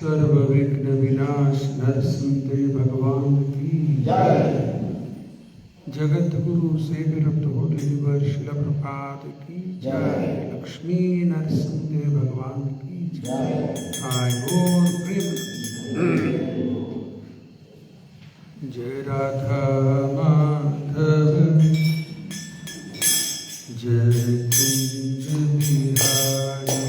सर्व विघ्न विनाश नरसिंह भगवान की जय। Jagat Guru सेव्यर of the Holi river शिल प्रभात की जय। लक्ष्मी नरसिंह भगवान की जय। हाय और प्रेम जय राधा माधव जय Kunj Bihari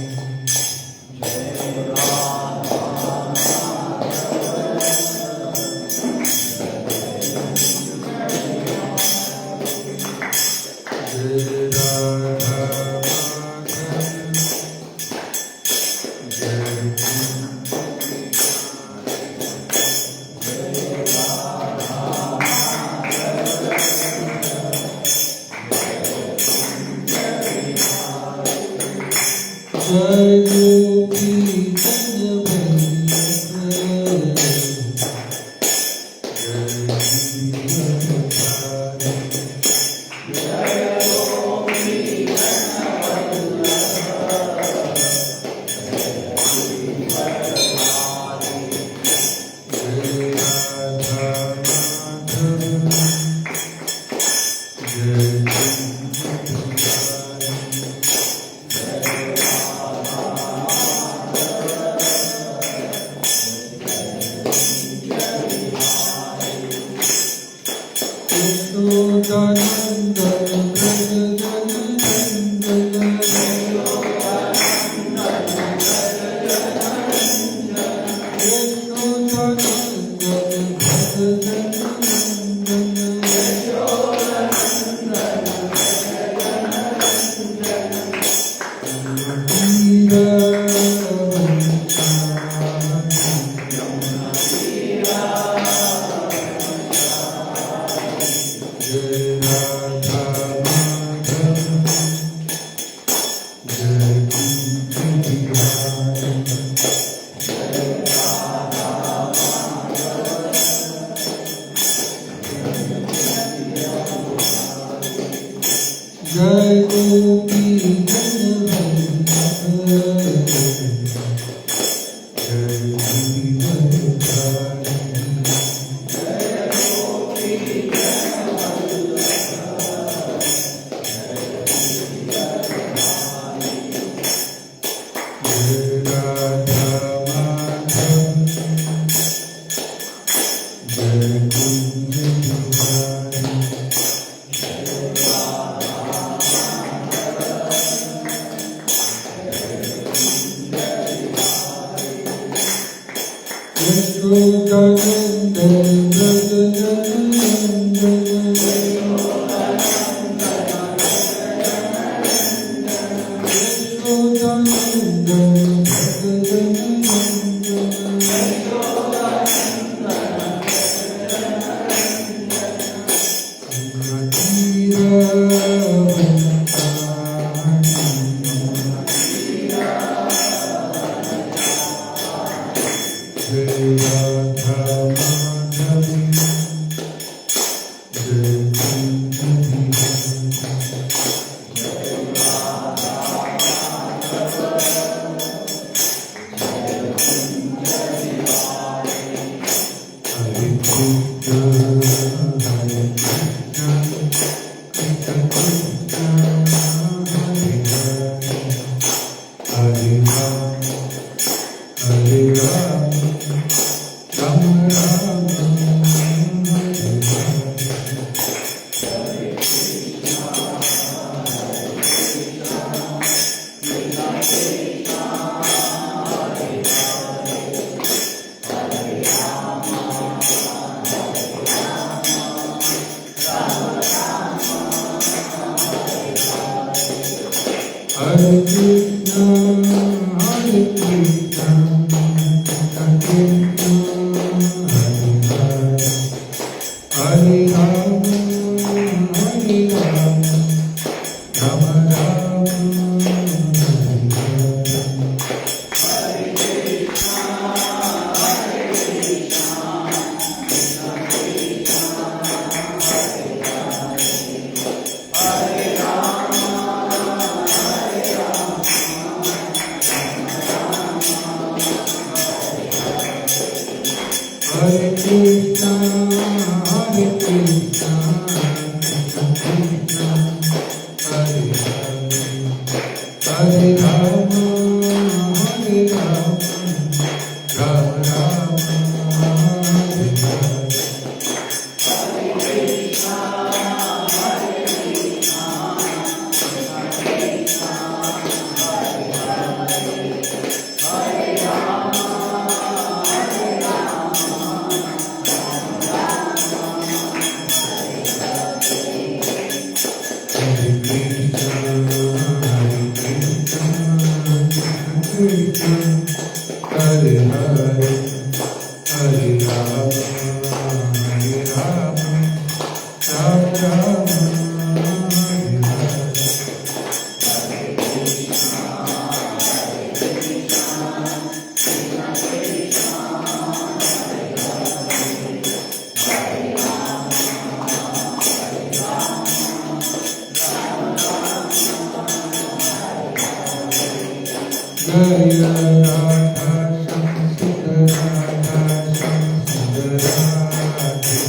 Hare Krishna, Hare Krishna, Hare Krishna, Hare Krishna, Krishna Krishna, Hare Hare, Hare Rama, Hare Rama, Rama Rama, Hare Hare. Hare Hare, Hare Rama, Hare Rama, Rama Rama, Hare Hare. Jaya Radha Shyam Sundar Radha Shyam Sundar Radhe.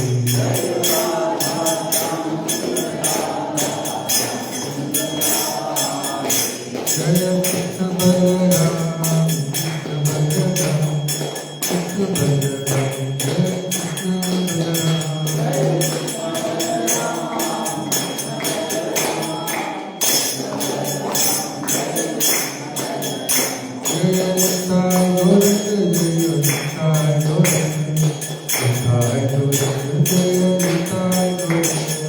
Jaya Krishna Balaram, Krishna Balaram, Krishna Balaram, Jaya Krishna Balaram. Jaya Nitai Gauranga, Jaya Nitai Gauranga, Nitai Gauranga, Jaya Nitai Gauranga.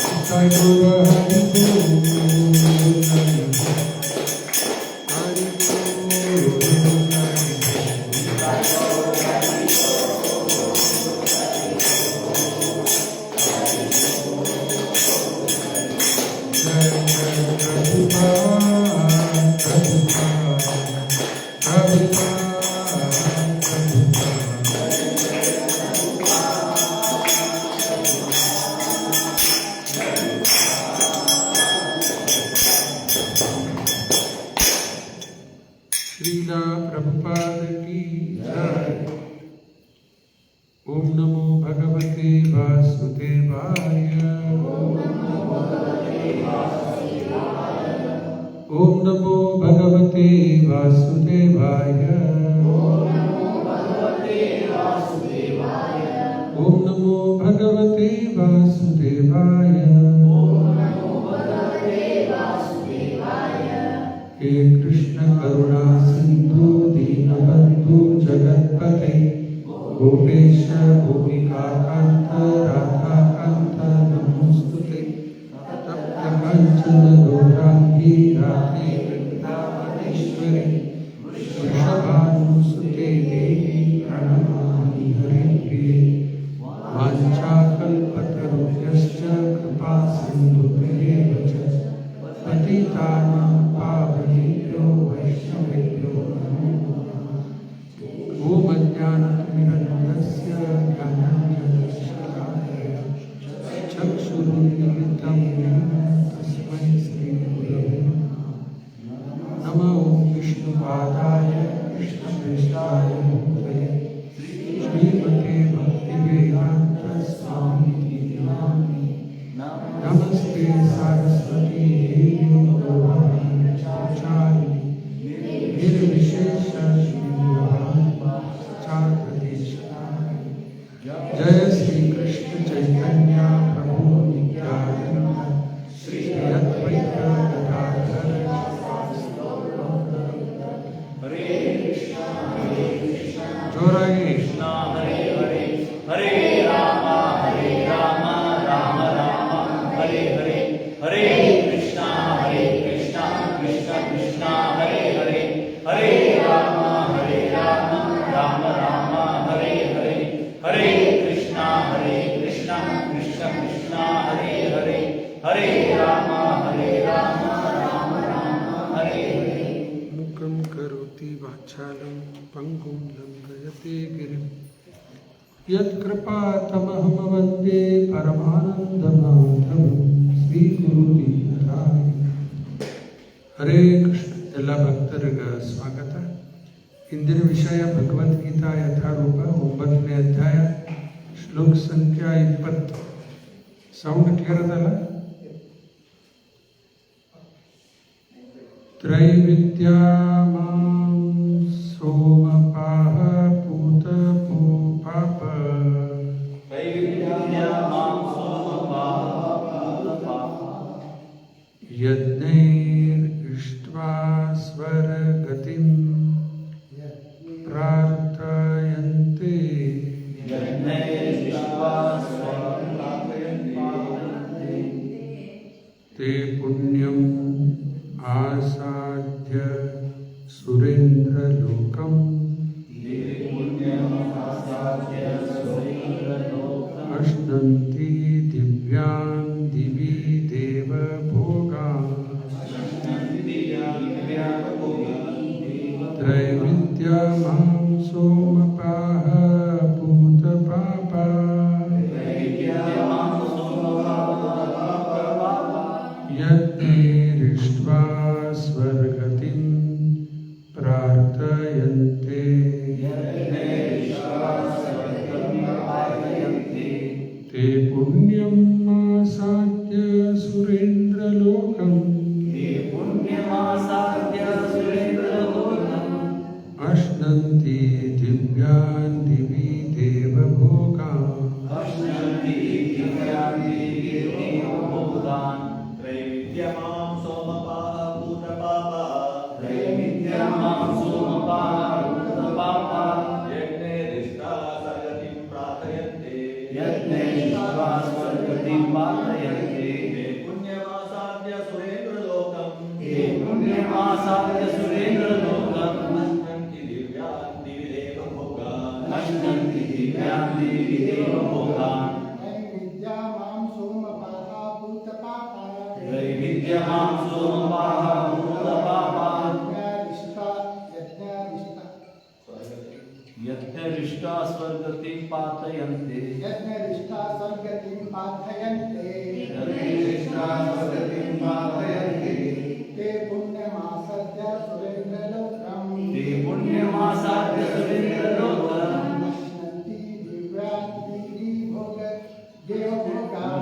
Nitai Gaura Hari Gaur, Hari Srila Prabhupada ki jai. Om Namo Bhagavate Vasudevaya. Om Namo Bhagavate Vasudevaya. Om Namo Bhagavate Vasudevaya. He Krishna Karuna Sindhu Dinabandhu Jagatpate Gopesha Gopika Kanta Radha Kanta Namostute Tapta Kanchana Gauraki Radhe Vrindavaneshwari Vrishabhanusute Devi Pranamami Hare Priye Vanchakalpatarubhyascha Kripa Sindhubhyeva cha Patitanam Pavanebhyo Vaishnavebhyo Namo Namah. Om Ajnanatirandasya Jnananjanasalakaya Chakshurunmilitam Yena Tasmai Shri Gurave Namah. Namo Vishnupadaya Krishnapeshtaya Bhutale Srimate Bhaktivedanta Swamiti Namani. Namaste Saraswati Devi Gauravani Chacharini Nirvishesha Shrivahan Chakradeshari. Jaya Sri Krishna Chaitanya Prabhu Nityananda Sri Advaita Gadadhar Hare Krishna Jorage Krishna Hare Hare Hare Rama Rama Rama Hare Hare Hare Krishna Krishna Krishna Hare Hare Hare Rama Rama Rama Hare Hare Hare Krishna Krishna Krishna Hare Hare Hare Rama Rama Hare Hare. Mukam karoti vachalam pangum langayate girim Yat kripa tamaham vande paramanandamatam Sri Guru Dinathai Hare Krishna. ಎಲ್ಲ ಭಕ್ತರಿಗೆ ಸ್ವಾಗತ. ಇಂದಿನ ವಿಷಯ ಭಗವದ್ಗೀತಾ ಯಥಾರೂಪ 9ನೇ ಅಧ್ಯಾಯ ಶ್ಲೋಕ ಸಂಖ್ಯಾ 20. Sound clear ಅದಲ್ಲ? ತ್ರೈವಿದ್ಯಾ ಮಾಂ ಸೋಮಪಾಹ ಪೂತ ಪಾಪ ಯಜ್ಞೈರ್ಇಷ್ಟ್ವಾ ಸ್ವರ್ಗತಿಂ ಪ್ರಾರ್ಥಯಂತೆ ತೇ ಪುಣ್ಯಂ ಆಸಾದ್ಯ ಸುರೇಂದ್ರಲೋಕಂ ಅಶ್ನಂತಿ ದಿವ್ಯಾನ್ ದಿವಿ ದೇವಭೋಗಾನ್ ತ್ರೈವಿದ್ಯಾ ಮಾಂ ಸೋಮಪಾಹ ಭೂತ ಪಾಪ ಯಜ್ಞೈರಿಷ್ಟ್ವಾ ಸ್ವರ್ಗತಿಂ ಪ್ರಾರ್ಥಯಂತೆ ತೇ ಪುಣ್ಯಂ ಆಸಾದ್ಯ ಸುರೇಂದ್ರಲೋಕಂ ಅಶ್ನಂತಿ ದಿವ್ಯಾನ್ ದಿವಿ ದೇವಭೋಗಾನ್ ತ್ರೈವಿದ್ಯಮಾಂ ಸೋಮಪಾಹ ಭೂತ ಪಾಪ ಯಜ್ಞೈರಿಷ್ಟ್ವಾ ಸ್ವರ್ಗತಿಂ ಪ್ರಾರ್ಥಯಂತೆ ತೇ ಪುಣ್ಯಮಾಸಾದ್ಯ ಸುರೇಂದ್ರಲೋಕಂ ಅಶ್ನಂತಿ ದಿವ್ಯಾನ್ ದಿವಿ ದೇವಭೋಗಾನ್ ಯಜ್ಞರಿಷ್ಠಾ ಸ್ವರ್ಗತಿಂ ಪಾತಯಂತೆ ते पुण्यमासाद्य सुरेंद्रलोकम्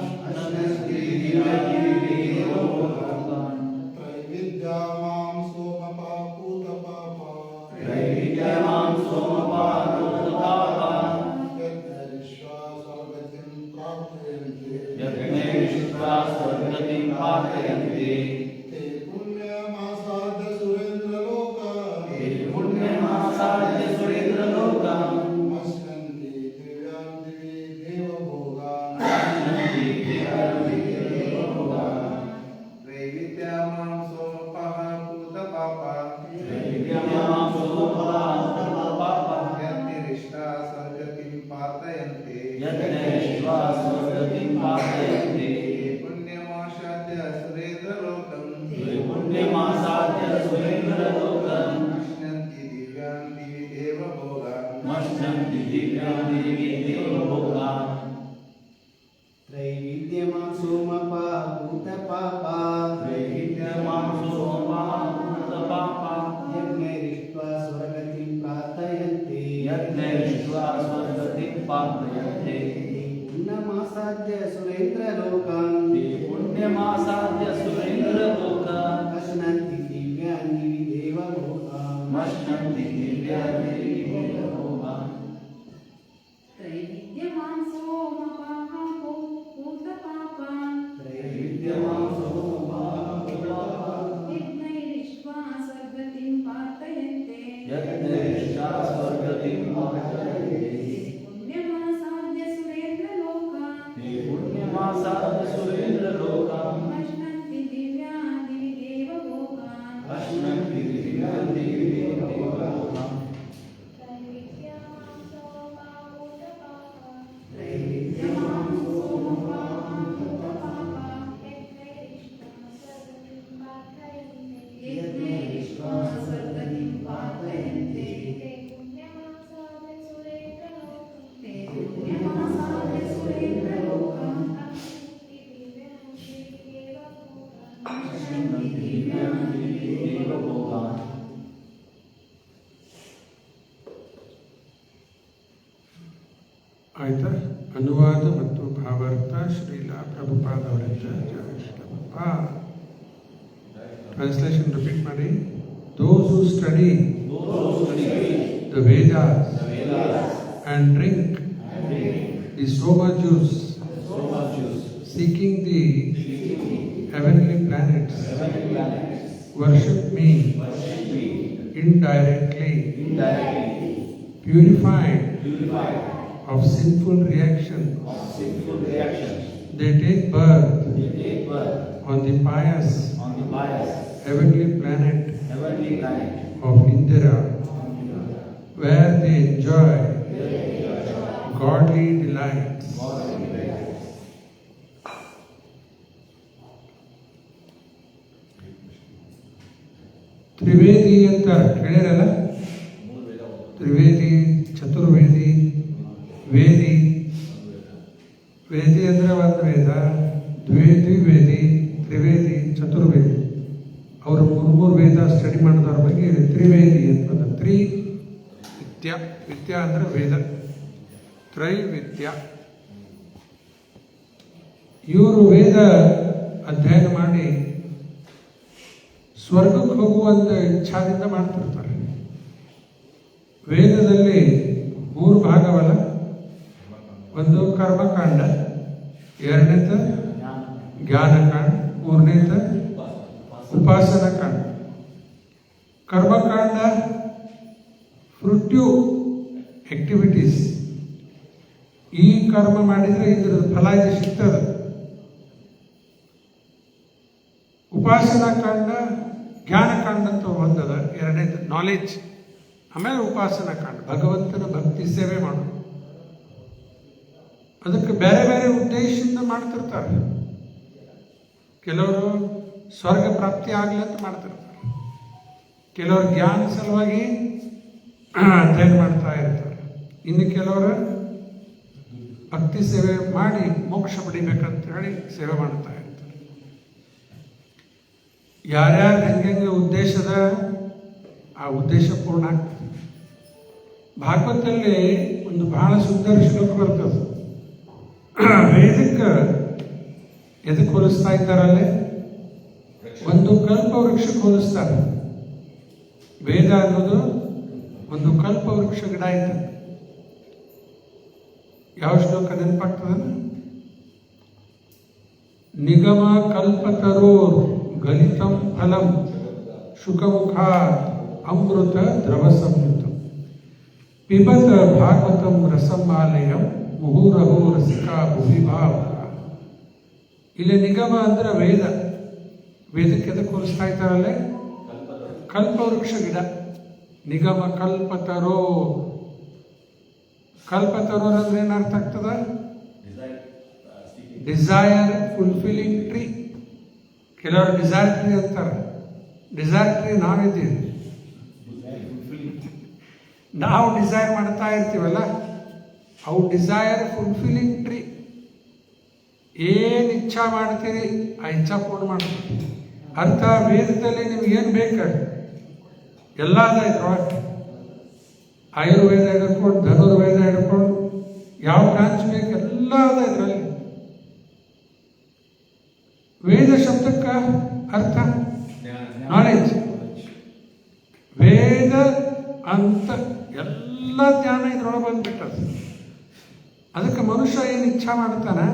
अश्नन्ति दिव्यान् दिवि देवभोगान् त्रैविद्या मां सोमपाः पूत पापा यज्ञैरिष्ट्वा स्वर्गतिं प्रार्थयन्ते ते पुण्यमासाद्य सुरेंद्रलोकम् अश्नन्ति दिव्यान् दिवि देवभोगान् त्रैविद्या मां सोमपाः पूत पापा यज्ञैरिष्ट्वा स्वर्गतिं प्रार्थयन्ते पुण्यमासाद्य सुरेंद्रलोकम् अश्नन्ति दिव्यान् दिवि देवभोगान् त्रैविद्यमां सोमपाः पूत पापा यज्ञैरिष्ट्वा स्वर्गतिं प्रार्थयन्ते पुण्यमासाद्य सुरेंद्रलोकम् अश्नन्ति दिव्यान् दिवि देवभोगान् त्रैविद्यमां सोमपाः पूत पापा यज्ञैरिष्ट्वा स्वर्गतिं प्रार्थयन्ते पुण्यमासाद्य सुरेंद्रलोकम् अश्नन्ति दिव्यान् दिवि देवभोगान् ಪಶ್ಯಂತಿ ದಿವ್ಯಾನ್ ದೇವಭೋಗಾನ್. ಆಯ್ತಾ? ಅನುವಾದ ಮತ್ತು ಭಾವಾರ್ಥ ಶ್ರೀಲ ಪ್ರಭುಪಾದ ಅವರಿಂದ. ಜಯ ಶ್ರೀಲ ಪ್ರಭುಪಾದ. ಟ್ರಾನ್ಸ್ಲೇಷನ್ ರಿಪೀಟ್ ಮಾಡಿ. Those who study the Vedas and drink the Soma juice, seeking the heavenly planets, worship me indirectly, purified of sinful reactions. They take birth on the pious heavenly planet of Indira, where they enjoy godly delights. Trivedi ಅಂತ ಕೇಳಿರಲ್ಲ? ತ್ರಿವೇದಿ, ಚತುರ್ವೇದಿ, ವೇದಿ. ವೇದಿ ಅಂದರೆ ಒಂದು ವೇದ, ದ್ವಿವೇದಿ, ತ್ರಿವೇದಿ, ಚತುರ್ವೇದಿ. ಅವರು ಮೂರು ವೇದ study ಮಾಡೋದ್ರ ಬಗ್ಗೆ ತ್ರಿವೇದಿ ಅಂತ. ತ್ರಿವಿದ್ಯ, ವಿದ್ಯಾ ಅಂದರೆ ವೇದ, ತ್ರೈವಿದ್ಯ. ಇವರು ವೇದ ಅಧ್ಯಯನ ಮಾಡಿ ಸ್ವರ್ಗಕ್ಕೆ ಹೋಗುವಂತ ಇಚ್ಛಾದಿಂದ ಮಾಡ್ತಿರ್ತಾರೆ. ವೇದದಲ್ಲಿ 3 ಭಾಗವಲ್ಲ. ಒಂದು ಕರ್ಮಕಾಂಡ, ಎರಡನೇದ ಜ್ಞಾನಕಾಂಡ, ಮೂರನೇದ ಉಪಾಸನಾ ಕಾಂಡ. ಕರ್ಮಕಾಂಡ ಫ್ರುಟಿವ್ ಆಕ್ಟಿವಿಟೀಸ್. ಈ ಕರ್ಮ ಮಾಡಿದರೆ ಇದರ ಫಲ ಇದು ಸಿಗ್ತದೆ. ಉಪಾಸನಾ ಕಾಂಡ ಜ್ಞಾನಕಾಂಡ ಅಂತ ಒಂದದ, ಎರಡನೇದು ನಾಲೆಜ್. ಆಮೇಲೆ ಉಪಾಸನಾ ಕಾಂಡ ಭಗವಂತನ ಭಕ್ತಿ ಸೇವೆ ಮಾಡೋದು. ಅದಕ್ಕೆ ಬೇರೆ ಬೇರೆ ಉದ್ದೇಶದಿಂದ ಮಾಡ್ತಿರ್ತಾರೆ. ಕೆಲವರು ಸ್ವರ್ಗ ಪ್ರಾಪ್ತಿ ಆಗಲಿ ಅಂತ ಮಾಡ್ತಿರ್ತಾರೆ, ಕೆಲವರು ಜ್ಞಾನ ಸಲುವಾಗಿ ಅಧ್ಯಯನ ಮಾಡ್ತಾ ಇರ್ತಾರೆ, ಇನ್ನು ಕೆಲವರು ಭಕ್ತಿ ಸೇವೆ ಮಾಡಿ ಮೋಕ್ಷ ಪಡಿಬೇಕಂತ ಹೇಳಿ ಸೇವೆ ಮಾಡ್ತಾ ಇರ್ತಾರೆ. ಯಾರ್ಯಾರು ಹೆಂಗೆ ಉದ್ದೇಶದ ಆ ಉದ್ದೇಶ ಪೂರ್ಣ ಆಗ್ತದೆ. ಭಾಗವತದಲ್ಲಿ ಒಂದು ಬಹಳ ಸುಂದರ ಶ್ಲೋಕ ಬರ್ತದೆ. ವೇದಕ್ಕೆ ಎದಕ್ಕೆ ಹೋಲಿಸ್ತಾ ಇದ್ದಾರಲ್ಲೇ? ಒಂದು ಕಲ್ಪ ವೃಕ್ಷಕ್ಕೆ ಹೋಲಿಸ್ತಾರೆ. ವೇದ ಅನ್ನೋದು ಒಂದು ಕಲ್ಪ ವೃಕ್ಷ ಗಿಡ ಇದ್ದ. ಯಾವ ಶ್ಲೋಕ ನೆನಪಾಗ್ತದ? ನಿಗಮ ಕಲ್ಪತರೋರ್ ಗಲಿತಂ ಫಲಂ ಶುಕಮುಖಾ ಅಮೃತ ದ್ರವ ಸಂಯುತಂ ಪಿಬತ ಭಾಗವತಂ ರಸಮಾಲಯಂ ಮುಹುರಹೋ ರಸಿಕಾ ಭುವಿಭಾವ. ಇಲ್ಲಿ ನಿಗಮ ಅಂದ್ರೆ ವೇದ. ವೇದಕ್ಕೆ ಎದಕ್ಕೆ ಹೋಲಿಸ್ತಾ ಇದ್ದಾರಲ್ಲೇ? ಕಲ್ಪವೃಕ್ಷ ಗಿಡ. ನಿಗಮ ಕಲ್ಪತರೋ. ಕಲ್ಪತರೋರ್ ಅಂದ್ರೆ ಏನು ಅರ್ಥ ಆಗ್ತದ? Desire fulfilling tree. ಕೆಲವರು ಡಿಸೈರ್ ಟ್ರೀ ಅಂತಾರೆ. ಡಿಸೈರ್ ಟ್ರೀ ನಾವಿದ್ದೀವಿ. ನಾವು ಡಿಸೈರ್ ಮಾಡ್ತಾ ಇರ್ತೀವಲ್ಲ, ಅವು ಡಿಸೈರ್ ಫುಲ್ಫಿಲಿಂಗ್ ಟ್ರೀ. ಏನು ಇಚ್ಛಾ ಮಾಡ್ತೀರಿ ಆ ಇಚ್ಛಾ ಪೂರ್ಣ ಮಾಡ್ತೀವಿ. ಅರ್ಥ ವೇದದಲ್ಲಿ ನಿಮ್ಗೇನು ಬೇಕು ಎಲ್ಲ ಅದ ಇದ್ರೊಳಗೆ. ಆಯುರ್ವೇದ ಹಿಡ್ಕೊಂಡು ಧನುರ್ವೇದ ಹಿಡ್ಕೊಂಡು ಯಾವ ಬ್ರಾಂಚ್ ಬೇಕು ಎಲ್ಲ ಅದ ಇದರಲ್ಲಿ. ವೇದ ಶಬ್ದಕ್ಕೆ ಅರ್ಥ ನಾಲೆಜ್. ವೇದ ಅಂತ ಎಲ್ಲ ಜ್ಞಾನ ಇದ್ರೊಳಗೆ ಬಂದ್ಬಿಟ್ಟದು. ಅದಕ್ಕೆ ಮನುಷ್ಯ ಏನು ಇಚ್ಛಾ ಮಾಡ್ತಾನೆ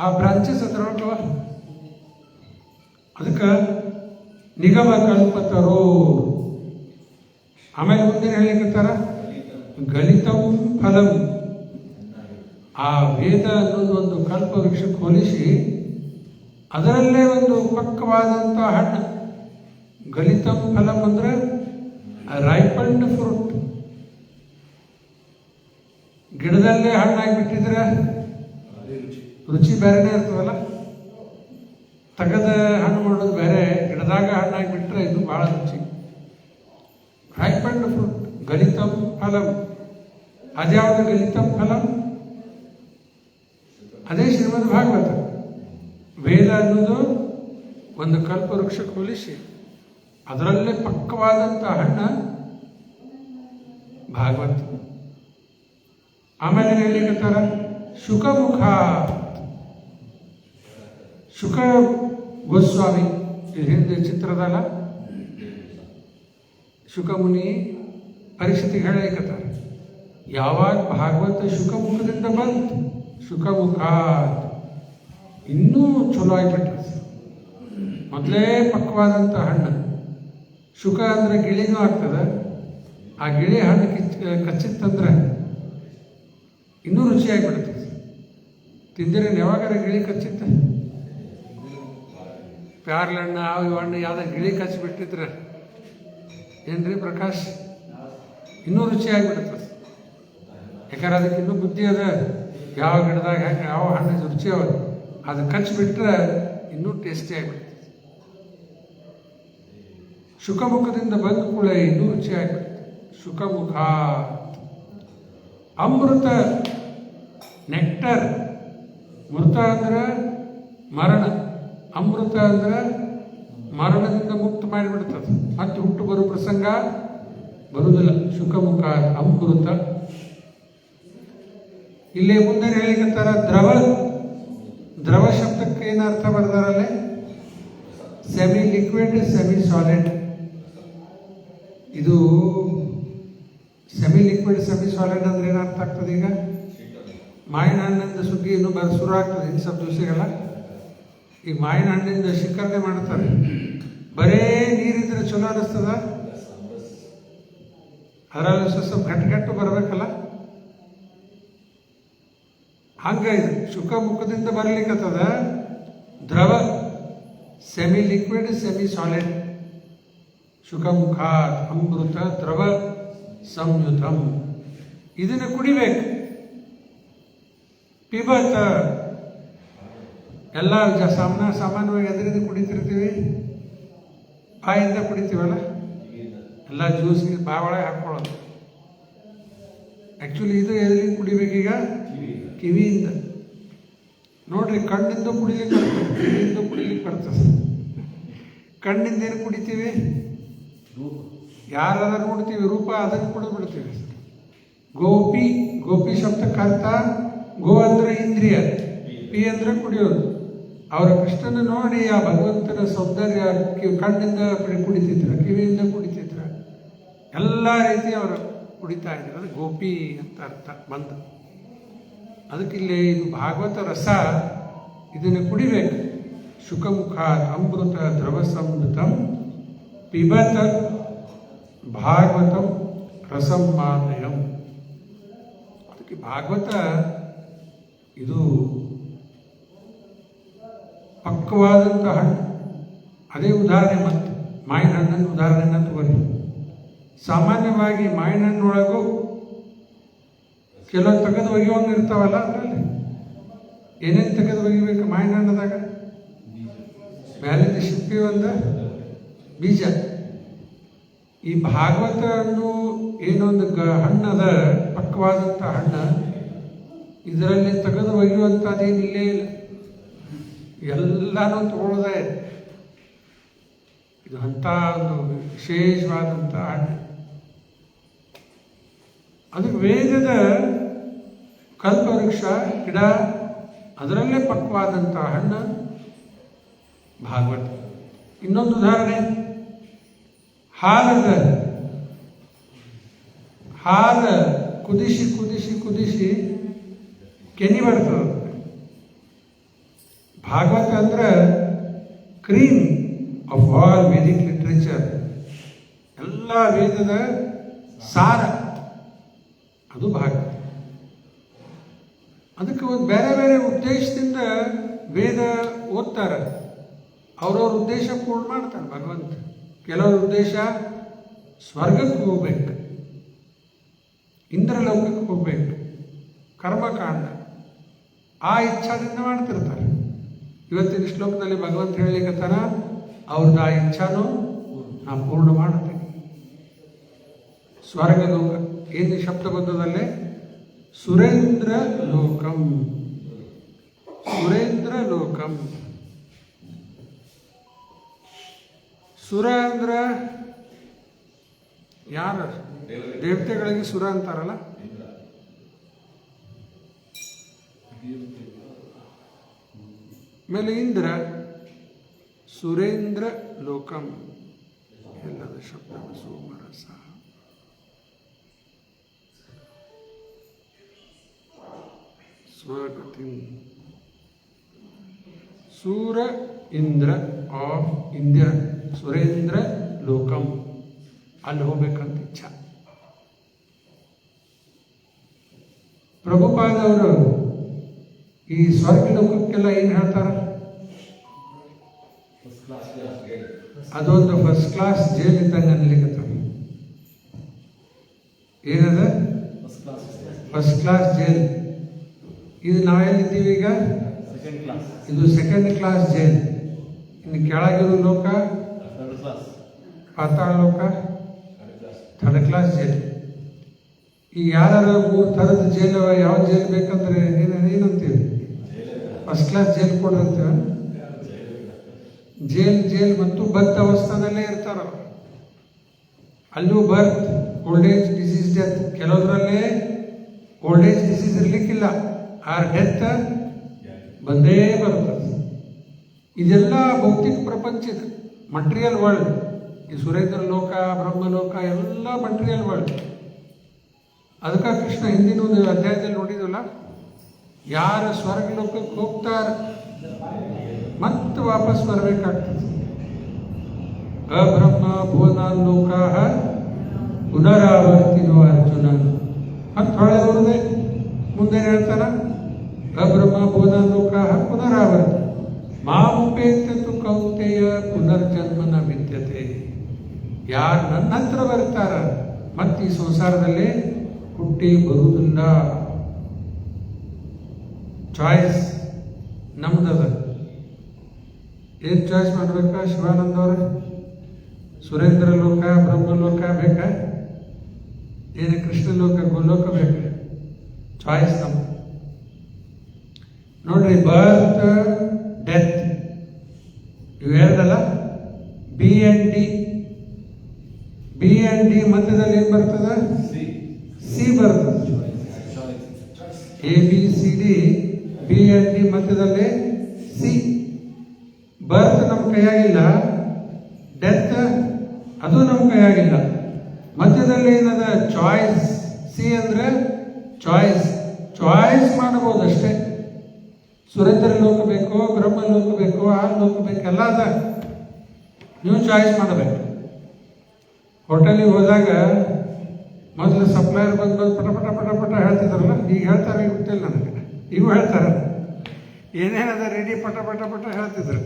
ಆ ಬ್ರಾಂಚಸ್ ಅದ್ರೊಳಗವ. ಅದಕ್ಕೆ ನಿಗಮ ಕಲ್ಪತರೋ. ಆಮೇಲೆ ಮುಂದೆ ಹೇಳಿಕತ್ತಾರ ಗಲಿತಂ ಫಲಂ. ಆ ವೇದ ಅನ್ನೋದು ಒಂದು ಕಲ್ಪ ವೃಕ್ಷಕ್ಕೆ ಹೋಲಿಸಿ ಅದರಲ್ಲೇ ಒಂದು ಪಕ್ವವಾದಂಥ ಹಣ್ಣು. ಗಲಿತಂ ಫಲಂ ಅಂದ್ರೆ ರೈಪಂಡ್ ಫ್ರೂಟ್. ಗಿಡದಲ್ಲೇ ಹಣ್ಣಾಗಿಬಿಟ್ಟಿದ್ರೆ ರುಚಿ ಬೇರೆನೇ ಇರ್ತದಲ್ಲ. ತೆಗೆದ ಹಣ್ಣು ಮಾಡೋದು ಬೇರೆ, ಗಿಡದಾಗ ಹಣ್ಣಾಗಿಬಿಟ್ರೆ ಇದು ಭಾಳ ರುಚಿ. ರೈಪಂಡ್ ಫ್ರೂಟ್ ಗಲಿತಂ ಫಲಂ. ಅದ್ಯಾವುದು ಗಲಿತಂ ಫಲಂ? ಅದೇ ಶ್ರೀಮದ್ ಭಾಗವತ. ವೇದ ಅನ್ನೋದು ಒಂದು ಕಲ್ಪವೃಕ್ಷಕ್ಕೆ ಹೋಲಿಸಿ ಅದರಲ್ಲೇ ಪಕ್ವವಾದಂಥ ಹಣ್ಣು ಭಾಗವತ. ಆಮೇಲೆ ಹೇಳಿಕತ್ತಾರ ಶುಕಮುಖ. ಶುಕ ಗೋಸ್ವಾಮಿ ಹಿಂದೆ ಚಿತ್ರದಲ್ಲ, ಶುಕಮುನಿ ಪರಿಸ್ಥಿತಿಗೆ ಹೇಳಲಿಕತ್ತಾರ, ಯಾವಾಗ ಭಾಗವತ ಶುಕಮುಖದಿಂದ ಬಂತು, ಶುಕಮುಖ ಇನ್ನೂ ಚಲೋ ಆಗಿಬಿಟ್ಟ. ಮೊದಲೇ ಪಕ್ವಾದಂಥ ಹಣ್ಣು. ಶುಕ ಅಂದರೆ ಗಿಳಿನೂ ಆಗ್ತದೆ. ಆ ಗಿಳಿ ಹಣ್ಣು ಕಚ್ಚಿತ್ತಂದ್ರೆ ಇನ್ನೂ ರುಚಿಯಾಗಿಬಿಡ್ತದೆ. ತಿಂದಿರೇನು ಯಾವಾಗಾರ ಗಿಳಿ ಕಚ್ಚಿತ್ತ? ಪ್ಯಾರ್ಲಣ್ಣು ಇವು ಹಣ್ಣು ಯಾವ್ದು ಗಿಳಿ ಕಚ್ಚಿಬಿಟ್ಟಿದ್ರೆ ಏನ್ರಿ ಪ್ರಕಾಶ್, ಇನ್ನೂ ರುಚಿಯಾಗಿಬಿಡ್ತದೆ. ಯಾಕಂದ್ರೆ ಅದಕ್ಕೆ ಇನ್ನೂ ಬುದ್ಧಿ ಅದ, ಯಾವ ಗಿಡದಾಗ ಹೆಂಗೆ ಯಾವ ಹಣ್ಣು ರುಚಿ ಅವ, ಅದು ಕಚ್ಚಿಬಿಟ್ರೆ ಇನ್ನೂ ಟೇಸ್ಟಿ ಆಗಿಬಿಡ್ತದೆ. ಶುಕಮುಖದಿಂದ ಬಂದ ಕೂಡ ಇನ್ನೂ ರುಚಿಯಾಗಿಬಿಡ್ತದೆ. ಶುಕಮುಖ. ಅಮೃತ ನೆಕ್ಟರ್. ಮೃತ ಅಂದ್ರೆ ಮರಣ, ಅಮೃತ ಅಂದ್ರೆ ಮರಣದಿಂದ ಮುಕ್ತ ಮಾಡಿಬಿಡ್ತದೆ, ಮತ್ತೆ ಹುಟ್ಟು ಬರೋ ಪ್ರಸಂಗ ಬರುವುದಿಲ್ಲ. ಶುಕಮುಖ ಅಮೃತ. ಇಲ್ಲಿ ಮುಂದೆ ಹೇಳಿಕಂತಾರ ದ್ರವ. ದ್ರವ ಶಬ್ದಕ್ಕೆ ಏನು ಅರ್ಥ ಬರ್ದಾರಲ್ಲೇ? Semi liquid, semi solid. ಇದು ಸೆಮಿ ಲಿಕ್ವಿಡ್ ಸೆಮಿ ಸಾಲಿಡ್ ಅಂದ್ರೆ ಏನು ಅರ್ಥ ಆಗ್ತದೆ? ಈಗ ಮಾವಿನ ಹಣ್ಣಿಂದ ಸುಗ್ಗಿ ಇನ್ನೂ ಶುರು ಆಗ್ತದೆ ಇನ್ನು ಸ್ವಲ್ಪ ದಿವಸಗಳ. ಈ ಮಾವಿನ ಹಣ್ಣಿಂದ ಶಿಖರಣೆ ಮಾಡ್ತಾರೆ. ಬರೇ ನೀರಿದ್ರೆ ಚಲೋ ಅನಿಸ್ತದ, ಅದರಲ್ಲಿ ಸ್ವಲ್ಪ ಗಟ್ಟು ಬರಬೇಕಲ್ಲ. ಹಂಗ ಇದು ಶುಕಮುಖದಿಂದ ಬರ್ಲಿಕ್ಕತ್ತದ ದ್ರವ, ಸೆಮಿ ಲಿಕ್ವಿಡ್ ಸೆಮಿ ಸಾಲಿಡ್. ಶುಕಮುಖ ಅಮೃತ ದ್ರವ ಸಂಯುತಂ. ಇದನ್ನು ಕುಡಿಬೇಕು. ಪಿಬತ. ಎಲ್ಲ ಸಾಮಾನ್ಯವಾಗಿ ಅದರಿಂದ ಕುಡಿತಿರ್ತೀವಿ, ಬಾಯಿಂದ ಕುಡಿತೀವಲ್ಲ, ಎಲ್ಲ ಜ್ಯೂಸ್ಗೆ ಬಾಯಿ ಒಳಗೆ ಹಾಕ್ಕೊಳ್ಳೋದು. ಆ್ಯಕ್ಚುಲಿ ಇದು ಎದರಿಂದ ಕುಡಿಬೇಕೀಗ? ಕಿವಿಯಿಂದ. ನೋಡ್ರಿ, ಕಣ್ಣಿಂದ ಕುಡಿಲಿಕ್ಕೆ ಬರ್ತದೆ, ಕಿವಿಯಿಂದ ಕುಡಿಲಿಕ್ಕೆ ಬರ್ತದೆ. ಕಣ್ಣಿಂದ ಏನು ಕುಡಿತೀವಿ? ಯಾರಾದ್ರೂ ನೋಡ್ತೀವಿ ರೂಪ, ಅದನ್ನು ಕುಡಿದ್ಬಿಡ್ತೀವಿ. ಗೋಪಿ. ಗೋಪಿ ಶಬ್ದಕ್ಕೆ ಅರ್ಥ ಗೋ ಅಂದ್ರೆ ಇಂದ್ರಿಯ, ಪಿ ಅಂದ್ರೆ ಕುಡಿಯೋದು. ಅವರ ಕೃಷ್ಣನ ನೋಡಿ ಆ ಭಗವಂತನ ಸೌಂದರ್ಯ ಕಣ್ಣಿಂದ ಕುಡಿತಿದ್ರ, ಕಿವಿಯಿಂದ ಕುಡಿತಿದ್ರ, ಎಲ್ಲ ರೀತಿ ಅವರು ಕುಡಿತಾ ಇದ್ರು. ಅದು ಗೋಪಿ ಅಂತ ಅರ್ಥ ಬಂದು. ಅದಕ್ಕಿಲ್ಲಿ ಇದು ಭಾಗವತ ರಸ, ಇದನ್ನು ಕುಡಿಬೇಕು. ಶುಕಮುಖ ಅಮೃತ ದ್ರವ ಸಂಯುತಂ ಪಿಬತ ಭಾಗವತಂ ರಸಂ ಮಾದಯಂ. ಅದಕ್ಕೆ ಭಾಗವತ ಇದು ಪಕ್ವವಾದಂಥ ಹಣ್ಣು. ಅದೇ ಉದಾಹರಣೆ. ಮತ್ತು ಮಾವಿನ ಹಣ್ಣನ್ನು ಉದಾಹರಣೆನ ತಗೋರಿ. ಸಾಮಾನ್ಯವಾಗಿ ಮಾವಿನ ಹಣ್ಣೊಳಗೂ ಕೆಲವು ತೆಗೆದು ಒಗೆಯುವಂಗೆ ಇರ್ತಾವಲ್ಲ, ಅದರಲ್ಲಿ ಏನೇನು ತೆಗೆದು ಒಗಿಬೇಕು ಮಾವಿನ ಹಣ್ಣದಾಗ? ಮೇಲಿಂದ ಶಿಪ್ಪಿ ಒಂದು ಬೀಜ. ಈ ಭಾಗವತ ಹಣ್ಣು ಏನೊಂದು ಹಣ್ಣದ, ಪಕ್ವವಾದಂಥ ಹಣ್ಣು, ಇದರಲ್ಲಿ ತೆಗೆದು ಒಗೆಯುವಂಥದ್ದೇನಿಲ್ಲೇ ಇಲ್ಲ, ಎಲ್ಲನೂ ತಗೊಳ್ಳೋದೇ. ಇದು ಅಂಥ ಒಂದು ವಿಶೇಷವಾದಂಥ ಹಣ್ಣು. ಅದಕ್ಕೆ ವೇದದ ಕಲ್ಪವೃಕ್ಷ ಗಿಡ, ಅದರಲ್ಲೇ ಪಕ್ವಾದಂಥ ಹಣ್ಣು ಭಾಗವತ. ಇನ್ನೊಂದು ಉದಾಹರಣೆ, ಹಾಲದ. ಹಾಲು ಕುದಿಸಿ ಕುದಿಸಿ ಕುದಿಸಿ ಕೆನಿ ಬರ್ತದೆ. ಭಾಗವತ ಅಂದ್ರೆ cream of all Vedic literature. ಎಲ್ಲ ವೇದದ ಸಾರ ಅದು ಭಾಗವತ. ಅದಕ್ಕೆ ಒಂದು ಬೇರೆ ಬೇರೆ ಉದ್ದೇಶದಿಂದ ವೇದ ಓದ್ತಾರೆ. ಅವ್ರವ್ರ ಉದ್ದೇಶ ಪೂರ್ಣ ಮಾಡ್ತಾನೆ ಭಗವಂತ. ಕೆಲವ್ರ ಉದ್ದೇಶ ಸ್ವರ್ಗಕ್ಕೆ ಹೋಗ್ಬೇಕು, ಇಂದ್ರಲೋಕಕ್ಕೆ ಹೋಗ್ಬೇಕು, ಕರ್ಮಕಾಂಡ, ಆ ಇಚ್ಛಾದಿಂದ ಮಾಡ್ತಿರ್ತಾರೆ. ಇವತ್ತಿನ ಶ್ಲೋಕದಲ್ಲಿ ಭಗವಂತ ಹೇಳಲಿಕ್ಕತ್ತಾನ, ಅವ್ರದ್ದು ಆ ಇಚ್ಛಾನು ನಾ ಪೂರ್ಣ ಮಾಡ್ತೇನೆ. ಸ್ವರ್ಗ ಲೋಕ ಏನು ಶಬ್ದ ಬಂದದಲ್ಲೇ? ಸುರೇಂದ್ರ ಲೋಕಂ. ಸುರೇಂದ್ರ ಲೋಕಂ. ಸುರ ಅಂದ್ರೆ ಯಾರು? ದೇವತೆಗಳಿಗೆ ಸುರ ಅಂತಾರಲ್ಲ. ಆಮೇಲೆ ಇಂದ್ರ, ಸುರೇಂದ್ರ ಲೋಕಂ ಎಲ್ಲದ ಶಬ್ದ ಸೋಮರಸ. ಸ್ವಗತಿ ಸೂರ ಇಂದ್ರ ಆಫ್ ಇಂದಿರ, ಸುರೇಂದ್ರ ಲೋಕಂ, ಅಲ್ಲಿ ಹೋಗ್ಬೇಕಂತ ಇಚ್ಛಾ. ಪ್ರಭುಪಾದವರು ಈ ಸ್ವರ್ಗ ಲೋಕಕ್ಕೆಲ್ಲ ಏನು ಹೇಳ್ತಾರ? ಅದೊಂದು ಫಸ್ಟ್ ಕ್ಲಾಸ್ ಜೈಲ್ ಇದ್ದಂಗೆ ಅನ್ಲಿಕ್ಕೆ. ಏನದ? First class jail. ಇದು ನಾವೆಲ್ಲಿದ್ದೀವಿ ಈಗ? ಇದು ಸೆಕೆಂಡ್ ಕ್ಲಾಸ್ ಜೈಲ್. ಇನ್ನು ಕೆಳಗಿರೋ ಲೋಕ ಪಾತಾಳ ಲೋಕ, ಥರ್ಡ್ ಕ್ಲಾಸ್ ಜೈಲ್. ಈಗ ಯಾರು 3 ಥರದ ಜೈಲ್, ಯಾವ ಜೈಲ್ ಬೇಕಂದ್ರೆ ಏನಂತೀವಿ? ಫಸ್ಟ್ ಕ್ಲಾಸ್ ಜೈಲ್ ಕೊಡ್ರಂತೀವ. ಜೈಲ್ ಮತ್ತು ಬದ್ಧ ಅವಸ್ಥಾನಲ್ಲೇ ಇರ್ತಾರ. ಅಲ್ಲೂ birth, old age, disease, death. ಕೆಲವರಲ್ಲಿ ಓಲ್ಡ್ ಏಜ್ ಡಿಸೀಸ್ ಇರ್ಲಿಕ್ಕಿಲ್ಲ, ಆರ್ ಡೆತ್ ಬಂದೇ ಬರ್ತದೆ. ಇದೆಲ್ಲ ಭೌತಿಕ ಪ್ರಪಂಚದ ಮಟೀರಿಯಲ್ ವರ್ಲ್ಡ್. ಈ ಸುರೇಂದ್ರ ಲೋಕ, ಬ್ರಹ್ಮಲೋಕ ಎಲ್ಲ ಮಟೀರಿಯಲ್ ವರ್ಲ್ಡ್. ಅದಕ್ಕೆ ಕೃಷ್ಣ ಹಿಂದಿನ ಒಂದು ಅಧ್ಯಾಯದಲ್ಲಿ ನೋಡಿದ್ವಲ್ಲ, ಯಾರು ಸ್ವರ್ಗ ಲೋಕಕ್ಕೆ ಹೋಗ್ತಾರೆ ಮತ್ತೆ ವಾಪಸ್ ಬರಬೇಕಾಗ್ತದೆ. ಅಬ್ರಹ್ಮ ಭುವನಾನ್ ಲೋಕಾ ಪುನರಾವರ್ತಿನೋ ಅರ್ಜುನ. ಮತ್ತೆ ಹೊಳೆ ಹೊರದೆ ಮುಂದೆ ಹೇಳ್ತಾರ, ಅಬ್ರಹ್ಮ ಭುವನಾನ್ ಲೋಕಾ ಪುನರಾವರ್ತಿ ಮಾಪೇತ್ಯತು ಕೌಂತೆಯ ಪುನರ್ಜನ್ಮನ ವಿದ್ಯತೆ. ಯಾರು ನನ್ನ ಹತ್ರ ಬರ್ತಾರ ಮತ್ತೆ ಈ ಸಂಸಾರದಲ್ಲಿ ಹುಟ್ಟಿ ಬರುವುದಿಲ್ಲ. ಚಾಯ್ಸ್ ನಮ್ದದ. ಏನು ಚಾಯ್ಸ್ ಮಾಡ್ಬೇಕಾ ಶಿವಾನಂದ ಅವ್ರ? ಸುರೇಂದ್ರ ಲೋಕ, ಬ್ರಹ್ಮಲೋಕ ಬೇಕಾ? ಏನು ಕೃಷ್ಣ ಲೋಕ, ಗೋಲೋಕ ಬೇಕಾ? ಚಾಯ್ಸ್ ನಮ್ದು. ನೋಡ್ರಿ, ಬರ್ತ್, ಡೆತ್ ಇವು ಹೇಳ್ದಲ್ಲ, ಬಿ ಅಂಡ್ ಡಿ ಮಧ್ಯದಲ್ಲಿ ಏನು ಬರ್ತದ? ಸಿ ಬರ್ತದೆ. ABCD, ಬಿ ಅಂಡ್ ಡಿ ಮಧ್ಯದಲ್ಲಿ ಸಿ. ಬರ್ತ್ ನಮ್ಮ ಕೈಯಾಗಿಲ್ಲ, ಡೆತ್ ಅದು ನಮ್ಮ ಕೈಯಾಗಿಲ್ಲ. ಮಧ್ಯದಲ್ಲಿ ಏನದ? ಚಾಯ್ಸ್. ಸಿ ಅಂದ್ರೆ ಚಾಯ್ಸ್ ಮಾಡಬಹುದು ಅಷ್ಟೇ. ಸುರೇಂದ್ರ ಲೋಕ ಬೇಕೋ, ಬ್ರಹ್ಮ ಲೋಕ ಬೇಕೋ, ಆ ಲೋಕ ಬೇಕು, ಎಲ್ಲ ಅದ. ನೀವು ಚಾಯ್ಸ್ ಮಾಡಬೇಕು. ಹೋಟೆಲಿಗೆ ಹೋದಾಗ ಮೊದಲು ಸಪ್ಲೈಯರ್ ಬಂದು ಪಟ ಪಟ ಪಟ ಪಟ ಹೇಳ್ತಿದ್ರಲ್ಲ, ಈಗ ಹೇಳ್ತಾರೆ ಗೊತ್ತಿಲ್ಲ ನನಗೆ. ಇವು ಹೇಳ್ತಾರೆ ಏನೇನದ ರೆಡಿ ಪಟ ಪಟ ಪಟ ಹೇಳ್ತಿದ್ರು.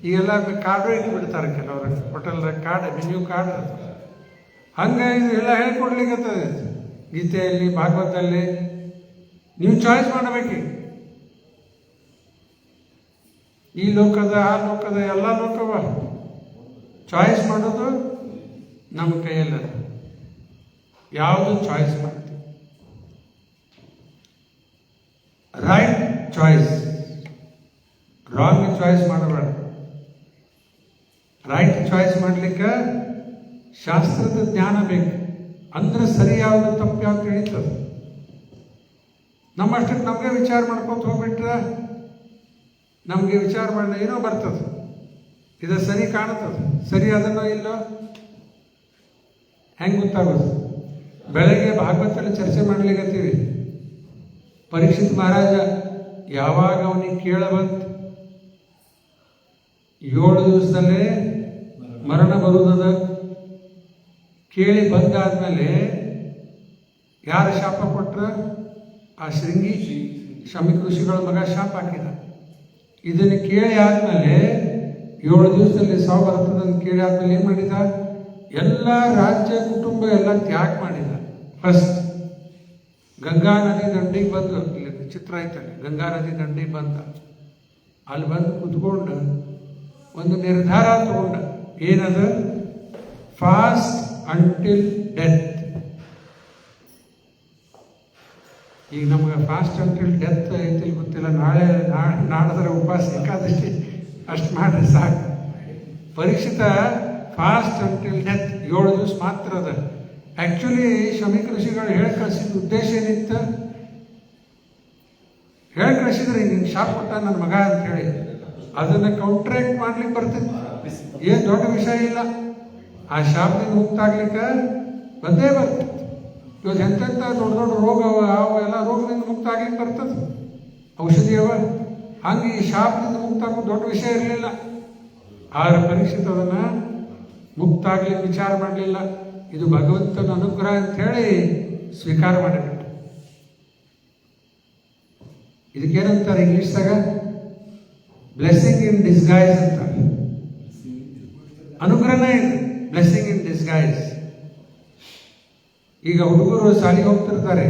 ಈಗೆಲ್ಲ ಕಾರ್ಡು ಇಟ್ಟು ಬಿಡ್ತಾರೆ ಕೆಲವರು ಹೋಟೆಲ್ದಾಗ. Card, menu card. ಹಂಗೆ ಇದು ಎಲ್ಲ ಹೇಳ್ಕೊಡ್ಲಿಕ್ಕತ್ತದೆ. ಗೀತೆಯಲ್ಲಿ, ಭಾಗವತಲ್ಲಿ ನೀವು ಚಾಯ್ಸ್ ಮಾಡಬೇಕು. ಈ ಲೋಕದ, ಆ ಲೋಕದ, ಎಲ್ಲ ಲೋಕವ ಚಾಯ್ಸ್ ಮಾಡೋದು ನಮ್ಮ ಕೈಯಲ್ಲ. ಯಾವುದು ಚಾಯ್ಸ್ ಮಾಡ್ತೀವಿ? ರೈಟ್ ಚಾಯ್ಸ್, ರಾಂಗ್ ಚಾಯ್ಸ್ ಮಾಡಬೇಡ. ರೈಟ್ ಚಾಯ್ಸ್ ಮಾಡ್ಲಿಕ್ಕೆ ಶಾಸ್ತ್ರದ ಜ್ಞಾನ ಬೇಕು. ಅಂದ್ರೆ ಸರಿ ಯಾವುದು, ತಪ್ಪು ಯಾವ್ದು ತಿಳಿತದೆ. ನಮ್ಮಷ್ಟಕ್ಕೆ ನಮಗೆ ವಿಚಾರ ಮಾಡ್ಕೊತ ಹೋಗ್ಬಿಟ್ರೆ ನಮಗೆ ವಿಚಾರ ಮಾಡಿದ ಏನೋ ಬರ್ತದೆ, ಇದು ಸರಿ ಕಾಣುತ್ತದೆ, ಸರಿ ಅದನ್ನೋ ಇಲ್ಲೋ ಹೆಂಗೆ ಗೊತ್ತಾಗೋದು? ಬೆಳಗ್ಗೆ ಭಾಗವತಲ್ಲಿ ಚರ್ಚೆ ಮಾಡ್ಲಿಕ್ಕತ್ತೀವಿ. ಪರೀಕ್ಷಿತ್ ಮಹಾರಾಜ ಯಾವಾಗ ಅವನಿಗೆ ಕೇಳ ಬಂತು 7 ದಿವಸದಲ್ಲೇ ಮರಣ ಬರುವುದದ ಕೇಳಿ ಬಂದಾದ್ಮೇಲೆ ಯಾರು ಶಾಪ ಕೊಟ್ರ? ಆ ಶೃಂಗಿ ಶಮಿಕ್ ಋಷಿಗಳ ಮಗ ಶಾಪ ಹಾಕಿದ. ಇದನ್ನು ಕೇಳಿ ಆದ್ಮೇಲೆ 7 ದಿವಸದಲ್ಲಿ ಸಾವು ಬರ್ತದಂತ ಕೇಳಿ ಆದ್ಮೇಲೆ ಏನು ಮಾಡಿದ? ಎಲ್ಲ ರಾಜ್ಯ ಕುಟುಂಬ ಎಲ್ಲ ತ್ಯಾಗ ಮಾಡಿದ. ಫಸ್ಟ್ ಗಂಗಾ ನದಿ ದಂಡಿಗೆ ಬಂದು, ಇಲ್ಲಿ ಚಿತ್ರ ಐತಲ್ಲಿ, ಗಂಗಾ ನದಿ ದಂಡಿಗೆ ಬಂದ. ಅಲ್ಲಿ ಬಂದು ಕುತ್ಕೊಂಡು ಒಂದು ನಿರ್ಧಾರ ತಗೊಂಡ. ಏನದು? Fast until death. ಈಗ ನಮ್ಗೆ ಫಾಸ್ಟ್ ಅಂಟಿಲ್ ಡೆತ್ ಐತಿ ಗೊತ್ತಿಲ್ಲ. ನಾಡದ್ರ ಉಪವಾಸ ಏಕಾದಶಿ ಅಷ್ಟು ಮಾಡ್ರಿ ಸಾಕು. ಪರೀಕ್ಷಿತ ಫಾಸ್ಟ್ ಅಂಟಿಲ್ ಡೆತ್ 7 ದಿವಸ ಮಾತ್ರ ಅದ. ಆ್ಯಕ್ಚುಲಿ ಶಮೀಕ ಋಷಿಗಳು ಹೇಳಿ ಕಳಿಸಿದ ಉದ್ದೇಶ ಏನಿತ್ತು? ಹೇಳಿ ಕಳಿಸಿದ್ರೆ ನಿಂಗೆ ಶಾಪ್ ಕೊಟ್ಟ ನನ್ನ ಮಗ ಅಂತ ಹೇಳಿ ಅದನ್ನು ಕೌಂಟ್ರಾಕ್ಟ್ ಮಾಡ್ಲಿಕ್ಕೆ ಬರ್ತಿತ್ತು. ಏನು ದೊಡ್ಡ ವಿಷಯ ಇಲ್ಲ. ಆ ಶಾಪ್ನಿಂದ ಮುಕ್ತ ಆಗ್ಲಿಕ್ಕೆ ಬಂದೇ ಬರ್ತಿತ್ತು. ಇವತ್ತು ಎಂತೆಂಥ ದೊಡ್ಡ ದೊಡ್ಡ ರೋಗ ಅವ ಎಲ್ಲ ರೋಗದಿಂದ ಮುಕ್ತ ಆಗ್ಲಿಕ್ಕೆ ಬರ್ತದೆ, ಔಷಧಿ ಅವ. ಹಂಗೆ ಈ ಶಾಪ್ನಿಂದ ಮುಕ್ತ ಆಗೋದು ದೊಡ್ಡ ವಿಷಯ ಇರಲಿಲ್ಲ. ಆದ್ರೆ ಪರೀಕ್ಷಿತ ಅದನ್ನು ಮುಕ್ತ ಆಗ್ಲಿಕ್ಕೆ ವಿಚಾರ ಮಾಡಲಿಲ್ಲ. ಇದು ಭಗವಂತನ ಅನುಗ್ರಹ ಅಂತ ಹೇಳಿ ಸ್ವೀಕಾರ ಮಾಡಿಬಿಟ್ಟು. ಇದಕ್ಕೇನಂತಾರೆ ಇಂಗ್ಲಿಷ್ದಾಗ? ಬ್ಲೆಸ್ಸಿಂಗ್ ಇನ್ ಡಿಸ್ಗೈಸ್ ಅಂತ. ಅನುಗ್ರಹನೇ ಇದೆ, ಬ್ಲೆಸ್ಸಿಂಗ್ ಇನ್ ಡಿಸ್ಗೈಸ್. ಈಗ ಹುಡುಗರು ಶಾಲೆಗೆ ಹೋಗ್ತಿರ್ತಾರೆ.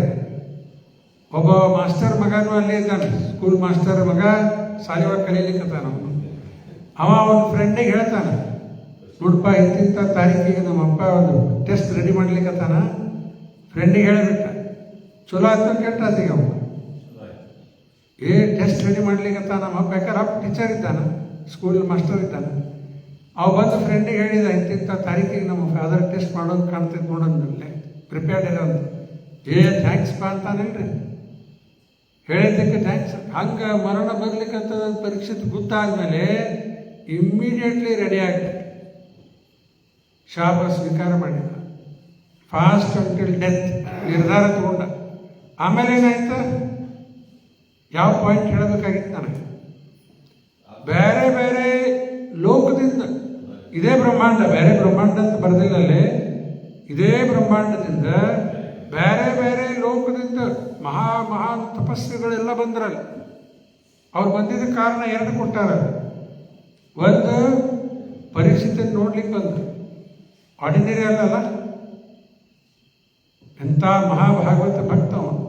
ಒಬ್ಬ ಮಾಸ್ಟರ್ ಮಗನೂ ಅಲ್ಲೇ ಇದ್ದಾನೆ, ಸ್ಕೂಲ್ ಮಾಸ್ಟರ್ ಮಗ ಶಾಲೆ ಒಳಗೆ ಕಲೀಲಿಕ್ಕತ್ತಾನ. ಅವನ ಫ್ರೆಂಡಿಗೆ ಹೇಳ್ತಾನೆ, ನೋಡಪ್ಪ ಇಂತಿಂಥ ತಾರೀಕಿಗೆ ನಮ್ಮ ಅಪ್ಪ ಒಂದು ಟೆಸ್ಟ್ ರೆಡಿ ಮಾಡ್ಲಿಕ್ಕತ್ತಾನ. ಫ್ರೆಂಡಿಗೆ ಹೇಳಿಬಿಟ್ಟ. ಚಲೋ ಆಯ್ತು ಕೆಟ್ಟ ಆತೀಗ ಅವ ಟೆಸ್ಟ್ ರೆಡಿ ಮಾಡ್ಲಿಕ್ಕತ್ತ ನಮ್ಮ ಅಪ್ಪ. ಯಾಕಂದ್ರೆ ಅಪ್ಪ ಟೀಚರ್ ಇದ್ದಾನ, ಸ್ಕೂಲ್ ಮಾಸ್ಟರ್ ಇದ್ದಾನೆ. ಅವ ಬಂದು ಫ್ರೆಂಡಿಗೆ ಹೇಳಿದ, ಇಂತಿಂಥ ತಾರೀಕಿಗೆ ನಮ್ಮ ಫಾದರ್ ಟೆಸ್ಟ್ ಮಾಡೋದು ಕಾಣ್ತೈತೆ ನೋಡೋದಿಲ್ಲ, ಪ್ರಿಪೇರ್ಡ್ ಇರೋದು. ಥ್ಯಾಂಕ್ಸ್ ಪಾ ಅಂತಾನಿಲ್ರಿ, ಹೇಳಿದ್ದಕ್ಕೆ ಥ್ಯಾಂಕ್ಸ್. ಹಂಗೆ ಮರಣ ಬರ್ಲಿಕ್ಕಂತ ಪರೀಕ್ಷೆ ಗೊತ್ತಾದ್ಮೇಲೆ ಇಮ್ಮಿಡಿಯೇಟ್ಲಿ ರೆಡಿ ಆಗ್ತದೆ. ಶಾಪ ಸ್ವೀಕಾರ ಮಾಡಿದ. ಫಾಸ್ಟ್ ಅಂಟಿಲ್ ಡೆತ್ ನಿರ್ಧಾರ ತಗೊಂಡ. ಆಮೇಲೆ ಏನಾಯ್ತು? ಯಾವ ಪಾಯಿಂಟ್ ಹೇಳಬೇಕಾಗಿತ್ತು ನನಗೆ? ಬೇರೆ ಬೇರೆ ಲೋಕದಿಂದ, ಇದೇ ಬ್ರಹ್ಮಾಂಡ, ಬೇರೆ ಬ್ರಹ್ಮಾಂಡ ಅಂತ ಬರೆದಿಲ್ಲಲ್ಲೇ, ಇದೇ ಬ್ರಹ್ಮಾಂಡದಿಂದ ಬೇರೆ ಬೇರೆ ಲೋಕದಿಂದ ಮಹಾನ್ ತಪಸ್ವಿಗಳೆಲ್ಲ ಬಂದ್ರಲ್ಲ. ಅವ್ರು ಬಂದಿದ್ದ ಕಾರಣ 2 ಕೊಟ್ಟಾರ. ಒಂದು, ಪರೀಕ್ಷಿತನ್ನು ನೋಡ್ಲಿಕ್ಕೆ ಬಂದರು. ಆರ್ಡಿನರಿ ಅಲ್ಲಲ್ಲ, ಎಂಥ ಮಹಾಭಾಗವತ ಭಕ್ತ ಅವನು.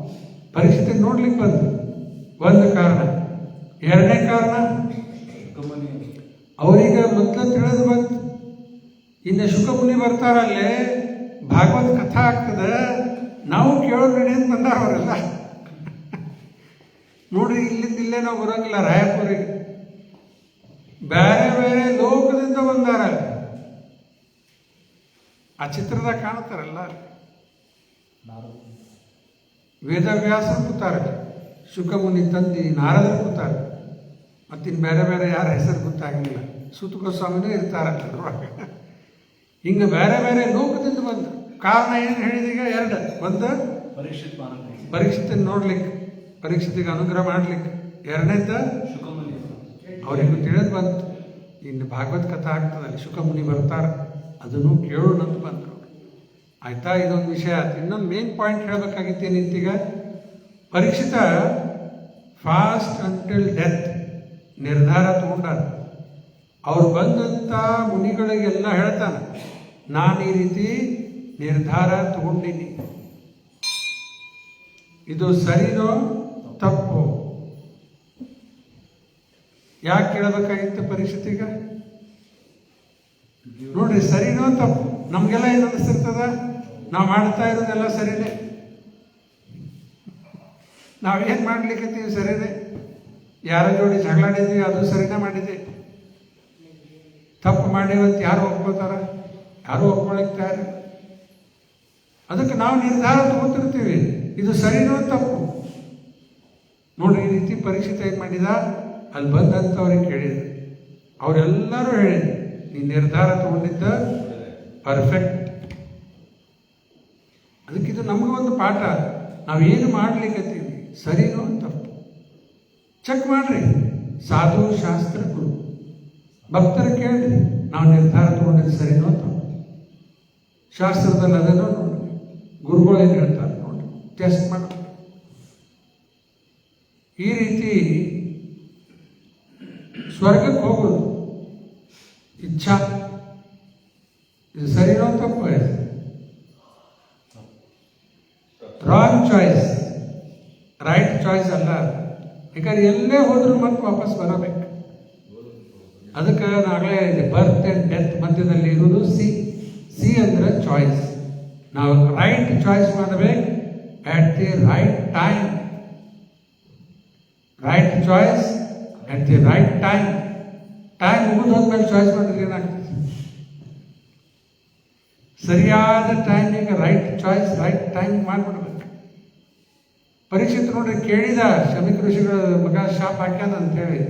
ಪರೀಕ್ಷಿತನ್ನು ನೋಡ್ಲಿಕ್ಕೆ ಬಂದರು, ಒಂದು ಕಾರಣ. 2ನೇ ಕಾರಣ, ಅವರಿಗೆ ಮೊದಲು ತಿಳಿದು ಬಂತು, ಇನ್ನು ಶುಕಮುನಿ ಬರ್ತಾರಲ್ಲೇ, ಭಾಗವತ್ ಕಥಾ ಆಗ್ತದೆ, ನಾವು ಕೇಳೋದು ನಡಿ ಅಂತ ಬಂದಾರ ಅವರೆಲ್ಲ. ನೋಡ್ರಿ, ಇಲ್ಲಿಂದ ಇಲ್ಲೇ ನಾವು ಬರೋಂಗಿಲ್ಲ ರಾಯಪುರಿಗೆ, ಬೇರೆ ಬೇರೆ ಲೋಕದಿಂದ ಬಂದಾರ. ಆ ಚಿತ್ರದಾಗ ಕಾಣ್ತಾರಲ್ಲ, ವೇದವ್ಯಾಸರು ಕೂತಾರೆ, ಶುಕಮುನಿ ತಂದಿ ನಾರದರು ಕೂತಾರೆ, ಮತ್ತಿನ್ನು ಬೇರೆ ಬೇರೆ ಯಾರ ಹೆಸರು ಗೊತ್ತಾಗಲಿಲ್ಲ, ಸೂತ ಗೋಸ್ವಾಮಿನೂ ಇರ್ತಾರಲ್ಲ. ಹಿಂಗೆ ಬೇರೆ ಬೇರೆ ಲೋಕದಿಂದ ಬಂದು. ಕಾರಣ ಏನು ಹೇಳಿದೀಗ? 2. ಒಂದು, ಪರೀಕ್ಷಿತನ್ನು ನೋಡ್ಲಿಕ್ಕೆ, ಪರೀಕ್ಷಿತಿಗೆ ಅನುಗ್ರಹ ಮಾಡ್ಲಿಕ್ಕೆ. 2ನೇದ, ಅವರಿಗೂ ತಿಳಿದು ಬಂತು, ಇನ್ನು ಭಾಗವತ್ ಕಥಾ ಆಗ್ತದಲ್ಲಿ ಶುಕಮುನಿ ಬರ್ತಾರೆ, ಅದನ್ನು ಕೇಳೋಣ ಅಂತ ಬಂದರು. ಆಯ್ತಾ, ಇದೊಂದು ವಿಷಯ ಆಯ್ತು. ಇನ್ನೊಂದು ಮೇನ್ ಪಾಯಿಂಟ್ ಹೇಳಬೇಕಾಗಿತ್ತು. ಏನಿತ್ತೀಗ? ಪರೀಕ್ಷಿತ ಫಾಸ್ಟ್ ಅಂಟಿಲ್ ಡೆತ್ ನಿರ್ಧಾರ ತಗೊಂಡಾರ. ಅವ್ರು ಬಂದಂಥ ಮುನಿಗಳಿಗೆಲ್ಲ ಹೇಳ್ತಾನೆ, ನಾನು ಈ ರೀತಿ ನಿರ್ಧಾರ ತಗೊಂಡಿನಿ, ಇದು ಸರಿನೋ ತಪ್ಪು? ಯಾಕೆ ಕೇಳಬೇಕಾಗಿತ್ತು ಪರೀಕ್ಷಿತಿಗ? ನೋಡ್ರಿ, ಸರಿನೋ ತಪ್ಪು? ನಮಗೆಲ್ಲ ಏನು ಅನಿಸ್ತಿರ್ತದ? ನಾವು ಮಾಡ್ತಾ ಇರೋದೆಲ್ಲ ಸರಿನೇ, ನಾವೇನು ಮಾಡ್ಲಿಕ್ಕತ್ತೀವಿ ಸರಿನೇ, ಯಾರ ಜೋಡಿ ಜಗಳಾಡಿದ್ವಿ ಅದು ಸರಿನೇ ಮಾಡಿದ್ವಿ, ತಪ್ಪು ಮಾಡಿವಂತ ಯಾರು ಒಪ್ಕೋತಾರ? ಯಾರು ಒಪ್ಕೊಳ್ಳಿಕ್ಕೆ ತಯಾರು. ಅದಕ್ಕೆ ನಾವು ನಿರ್ಧಾರ ತಗೋತಿರ್ತೀವಿ, ಇದು ಸರಿನೋ ತಪ್ಪು? ನೋಡ್ರಿ, ಈ ರೀತಿ ಪರೀಕ್ಷಿತ ಏನು ಮಾಡಿದ? ಅಲ್ಲಿ ಬಂದಂಥವ್ರಿಗೆ ಕೇಳಿದ್ರು, ಅವರೆಲ್ಲರೂ ಹೇಳಿದ್ರು, ನೀ ನಿರ್ಧಾರ ತಗೊಂಡಿದ್ದ ಪರ್ಫೆಕ್ಟ್. ಅದಕ್ಕಿದು ನಮಗೊಂದು ಪಾಠ. ನಾವೇನು ಮಾಡ್ಲಿಕ್ಕತ್ತೀವಿ, ಸರಿನೋ ತಪ್ಪು ಚೆಕ್ ಮಾಡ್ರಿ. ಸಾಧು ಶಾಸ್ತ್ರಗಳು ಭಕ್ತರು ಕೇಳ್ರಿ, ನಾವು ನಿರ್ಧಾರ ತಗೊಂಡಿದ್ದು ಸರಿನೋ ತಪ್ಪು? ಶಾಸ್ತ್ರದಲ್ಲಿ ಅದನ್ನು ನೋಡಿ, ಗುರುಗಳು ಏನು ಹೇಳ್ತಾರೆ ನೋಡಿ, ಟೆಸ್ಟ್ ಮಾಡಿ. ಈ ರೀತಿ ಸ್ವರ್ಗಕ್ಕೆ ಹೋಗೋದು ಇಚ್ಛಾ, ಇದು ಸರಿನೋ ತಪ್ಪು? ರಾಂಗ್ ಚಾಯ್ಸ್, ರೈಟ್ ಚಾಯ್ಸ್ ಅಲ್ಲ. ಯಾಕಂದ್ರೆ ಎಲ್ಲೇ ಹೋದ್ರೂ ಮತ್ತೆ ವಾಪಸ್ ಬರಬೇಕು. ಅದಕ್ಕೆ ನಾಗಲೇ ಇದೆ, ಬರ್ತ್ ಆ್ಯಂಡ್ ಡೆತ್ ಮಧ್ಯದಲ್ಲಿ ಇರೋದು ಸಿ ಅಂದರೆ ಚಾಯ್ಸ್. ನಾವು ರೈಟ್ ಚಾಯ್ಸ್ ಮಾಡಬೇಕು at the right time. Right choice at the right time. Time ಮುಗಿದು ಹೋದ್ಮೇಲೆ ಚಾಯ್ಸ್ ಮಾಡಿದ್ರೆ ಏನಾಗ್ತದೆ? ಸರಿಯಾದ ಟೈಮಿಗೆ ರೈಟ್ ಚಾಯ್ಸ್ ರೈಟ್ ಟೈಮ್ ಮಾಡಿಬಿಡ್ಬೇಕು. ಪರೀಕ್ಷಿತ್ ನೋಡ್ರಿ ಕೇಳಿದ ಶಮಿಕ್ ಋಷಿಗಳ ಮಗ ಶಾಪ್ ಹಾಕ್ಯಾನ ಅಂತೇಳಿ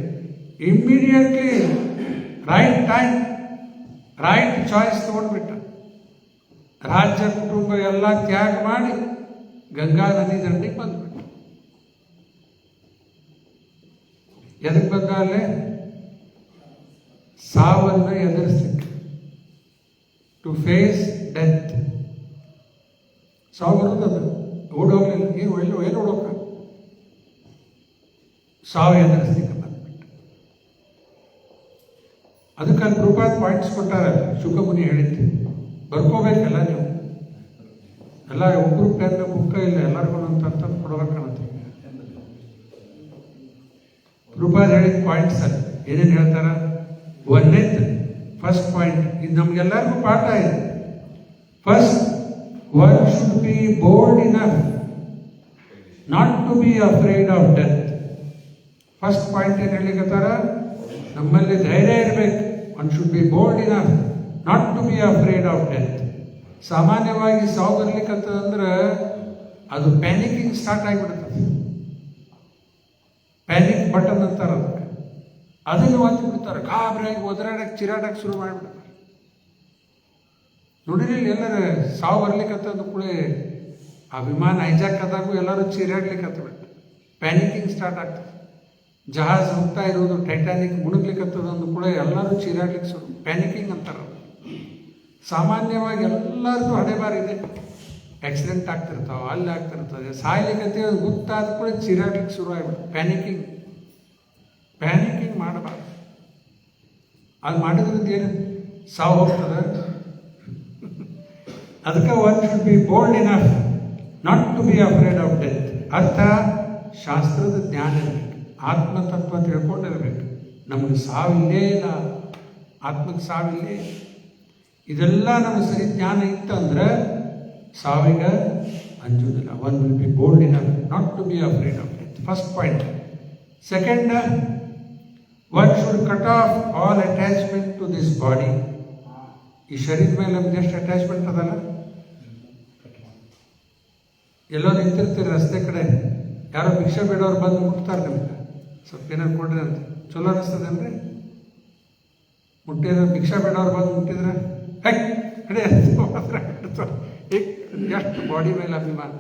immediately right time right choice ತಗೊಂಡ್ಬಿಟ್ಟ. ರಾಜ್ಯ ಕುಟುಂಬ ಎಲ್ಲ ತ್ಯಾಗ ಮಾಡಿ ಗಂಗಾ ನದಿ ದಂಡಿಗೆ ಬಂದ್ಬಿಟ್ಟ. ಎದಕ್ಕೆ ಬಂದ ಅಲ್ಲೇ? ಸಾವನ್ನು ಎದುರಿಸ್ಲಿಕ್ಕೆ, ಟು ಫೇಸ್ ಡೆತ್. ಸಾವು ಬರೋದದು ಓಡೋಗ್ಲಿಲ್ಲ, ಏನು ಓಡೋಕ, ಸಾವು ಎದುರಿಸ್ಲಿಕ್ಕೆ ಬಂದ್ಬಿಟ್ಟು. ಅದಕ್ಕೆ ಅಲ್ಲಿ ಪ್ರಭಾತ್ ಪಾಯಿಂಟ್ಸ್ ಕೊಟ್ಟಾರ. ಶುಕಮುನಿ ಹೇಳಿದ್ದು ಬರ್ಕೋಬೇಕಲ್ಲ ನೀವು ಎಲ್ಲ, ಒಬ್ರು ಪೆನ್ ಬುಕ್ಕ ಇಲ್ಲ, ಎಲ್ಲರಿಗೂ ಒಂದು ತಂದು ಕೊಡ್ಬೇಕಂತ ಪ್ರಭಾತ್ ಹೇಳಿದ ಪಾಯಿಂಟ್ಸ್ ಅಲ್ಲಿ ಏನೇನು ಹೇಳ್ತಾರ? ಒಂದೇದು ಫಸ್ಟ್ ಪಾಯಿಂಟ್, ಇದು ನಮ್ಗೆಲ್ಲರಿಗೂ ಪಾಠ ಇದೆ. First, one should be bold enough not to be afraid of death. First point ಏನು ಹೇಳಿಕತ್ತಾರ? ನಮ್ಮಲ್ಲಿ ಧೈರ್ಯ ಇರಬೇಕು. One should be bold enough not to be afraid of death. ಸಾಮಾನ್ಯವಾಗಿ ಸಾವು ಬರ್ಲಿಕ್ಕಂತಂದ್ರೆ ಅದು ಪ್ಯಾನಿಕಿಂಗ್ ಸ್ಟಾರ್ಟ್ ಆಗಿಬಿಡ್ತದೆ. ಪ್ಯಾನಿಕ್ ಬಟನ್ ಅಂತಾರೆ ಅದಕ್ಕೆ. ಅದನ್ನು ಒತ್ತಿ ಬಿಡ್ತಾರೆ, ಗಾಬರಿಯಾಗಿ ಒದರಾಡಕ್ಕೆ ಚಿರಾಡಕ್ಕೆ ಶುರು ಮಾಡಿಬಿಡ್ತಾರೆ. ನೋಡಿರಿ ಎಲ್ಲರ ಸಾವು ಬರ್ಲಿಕ್ಕಂತಂದು ಕೂಡ ಆ ವಿಮಾನ ಹೈಜಾಕ್ ಆದಾಗೂ ಎಲ್ಲರೂ ಚೀರಾಡ್ಲಿಕ್ಕತ್ತಬಿಟ್ಟು ಪ್ಯಾನಿಕಿಂಗ್ ಸ್ಟಾರ್ಟ್ ಆಗ್ತದೆ. ಜಹಾಜ್ ಹೋಗ್ತಾ ಇರೋದು ಟೈಟಾನಿಕ್ ಮುಳುಗ್ಲಿಕ್ಕತ್ತದಂದು ಕೂಡ ಎಲ್ಲರೂ ಚೀರಾಡ್ಲಿಕ್ಕೆ ಶುರು, ಪ್ಯಾನಿಕಿಂಗ್ ಅಂತಾರೆ. ಸಾಮಾನ್ಯವಾಗಿ ಎಲ್ಲರದ್ದು ಹಣೆಬಾರ ಇದೆ. ಆಕ್ಸಿಡೆಂಟ್ ಆಗ್ತಿರ್ತಾವೆ, ಅಲ್ಲಿ ಆಗ್ತಿರ್ತದೆ, ಸಾಯ್ಲಿಕ್ಕಂತ ಗೊತ್ತಾದ ಕೂಡ ಚೀರಾಡ್ಲಿಕ್ಕೆ ಶುರು ಆಗ್ಬಿಟ್ಟು ಪ್ಯಾನಿಕಿಂಗ್. ಪ್ಯಾನಿಕಿಂಗ್ ಮಾಡಬಾರ್ದು. ಅದು ಮಾಡಿದ್ರಿಂದ ಏನು ಸಾವು ಹೋಗ್ತದೆ. ಅದಕ್ಕೆ one should be bold enough not to be afraid of death. ಅರ್ಥ ಶಾಸ್ತ್ರದ ಜ್ಞಾನ ಇರಬೇಕು, ಆತ್ಮತತ್ವ ತಿಳ್ಕೊಂಡಿರಬೇಕು. ನಮಗೆ ಸಾವಿಲ್ಲೇ ಇಲ್ಲ, ಆತ್ಮಕ್ಕೆ ಸಾವಿಲ್ಲೇ ಇಲ್ಲ. ಇದೆಲ್ಲ ನಮಗೆ ಸರಿ ಜ್ಞಾನ ಇತ್ತಂದ್ರೆ ಸಾವಿಗೆ ಅಂಜುವುದಿಲ್ಲ. One will be bold enough not to be afraid of death. First point. Second, one should cut off all attachment to this body. ಈ ಶರೀರ ಮೇಲೆ ನಮ್ಗೆ ಎಷ್ಟು ಅಟ್ಯಾಚ್ಮೆಂಟ್ ಅದಲ್ಲ. ಎಲ್ಲೋ ನಿಂತಿರ್ತೀರಿ ರಸ್ತೆ ಕಡೆ, ಯಾರೋ ಭಿಕ್ಷೆ ಬೇಡವ್ರು ಬಂದು ಮುಟ್ತಾರೆ ನಿಮ್ಗೆ, ಸ್ವಲ್ಪ ಏನಾರು ಕೊಡ್ರಿ ಅಂತ. ಚಲೋ ಅನಿಸ್ತದೇನ್ರಿ? ಮುಟ್ಟಿದ್ರೆ ಭಿಕ್ಷಾ ಬೇಡವ್ರು ಬಂದು ಮುಟ್ಟಿದ್ರೆ ಕಡೆ ಎಷ್ಟು ಬಾಡಿ ಮೇಲೆ ಅಭಿಮಾನ.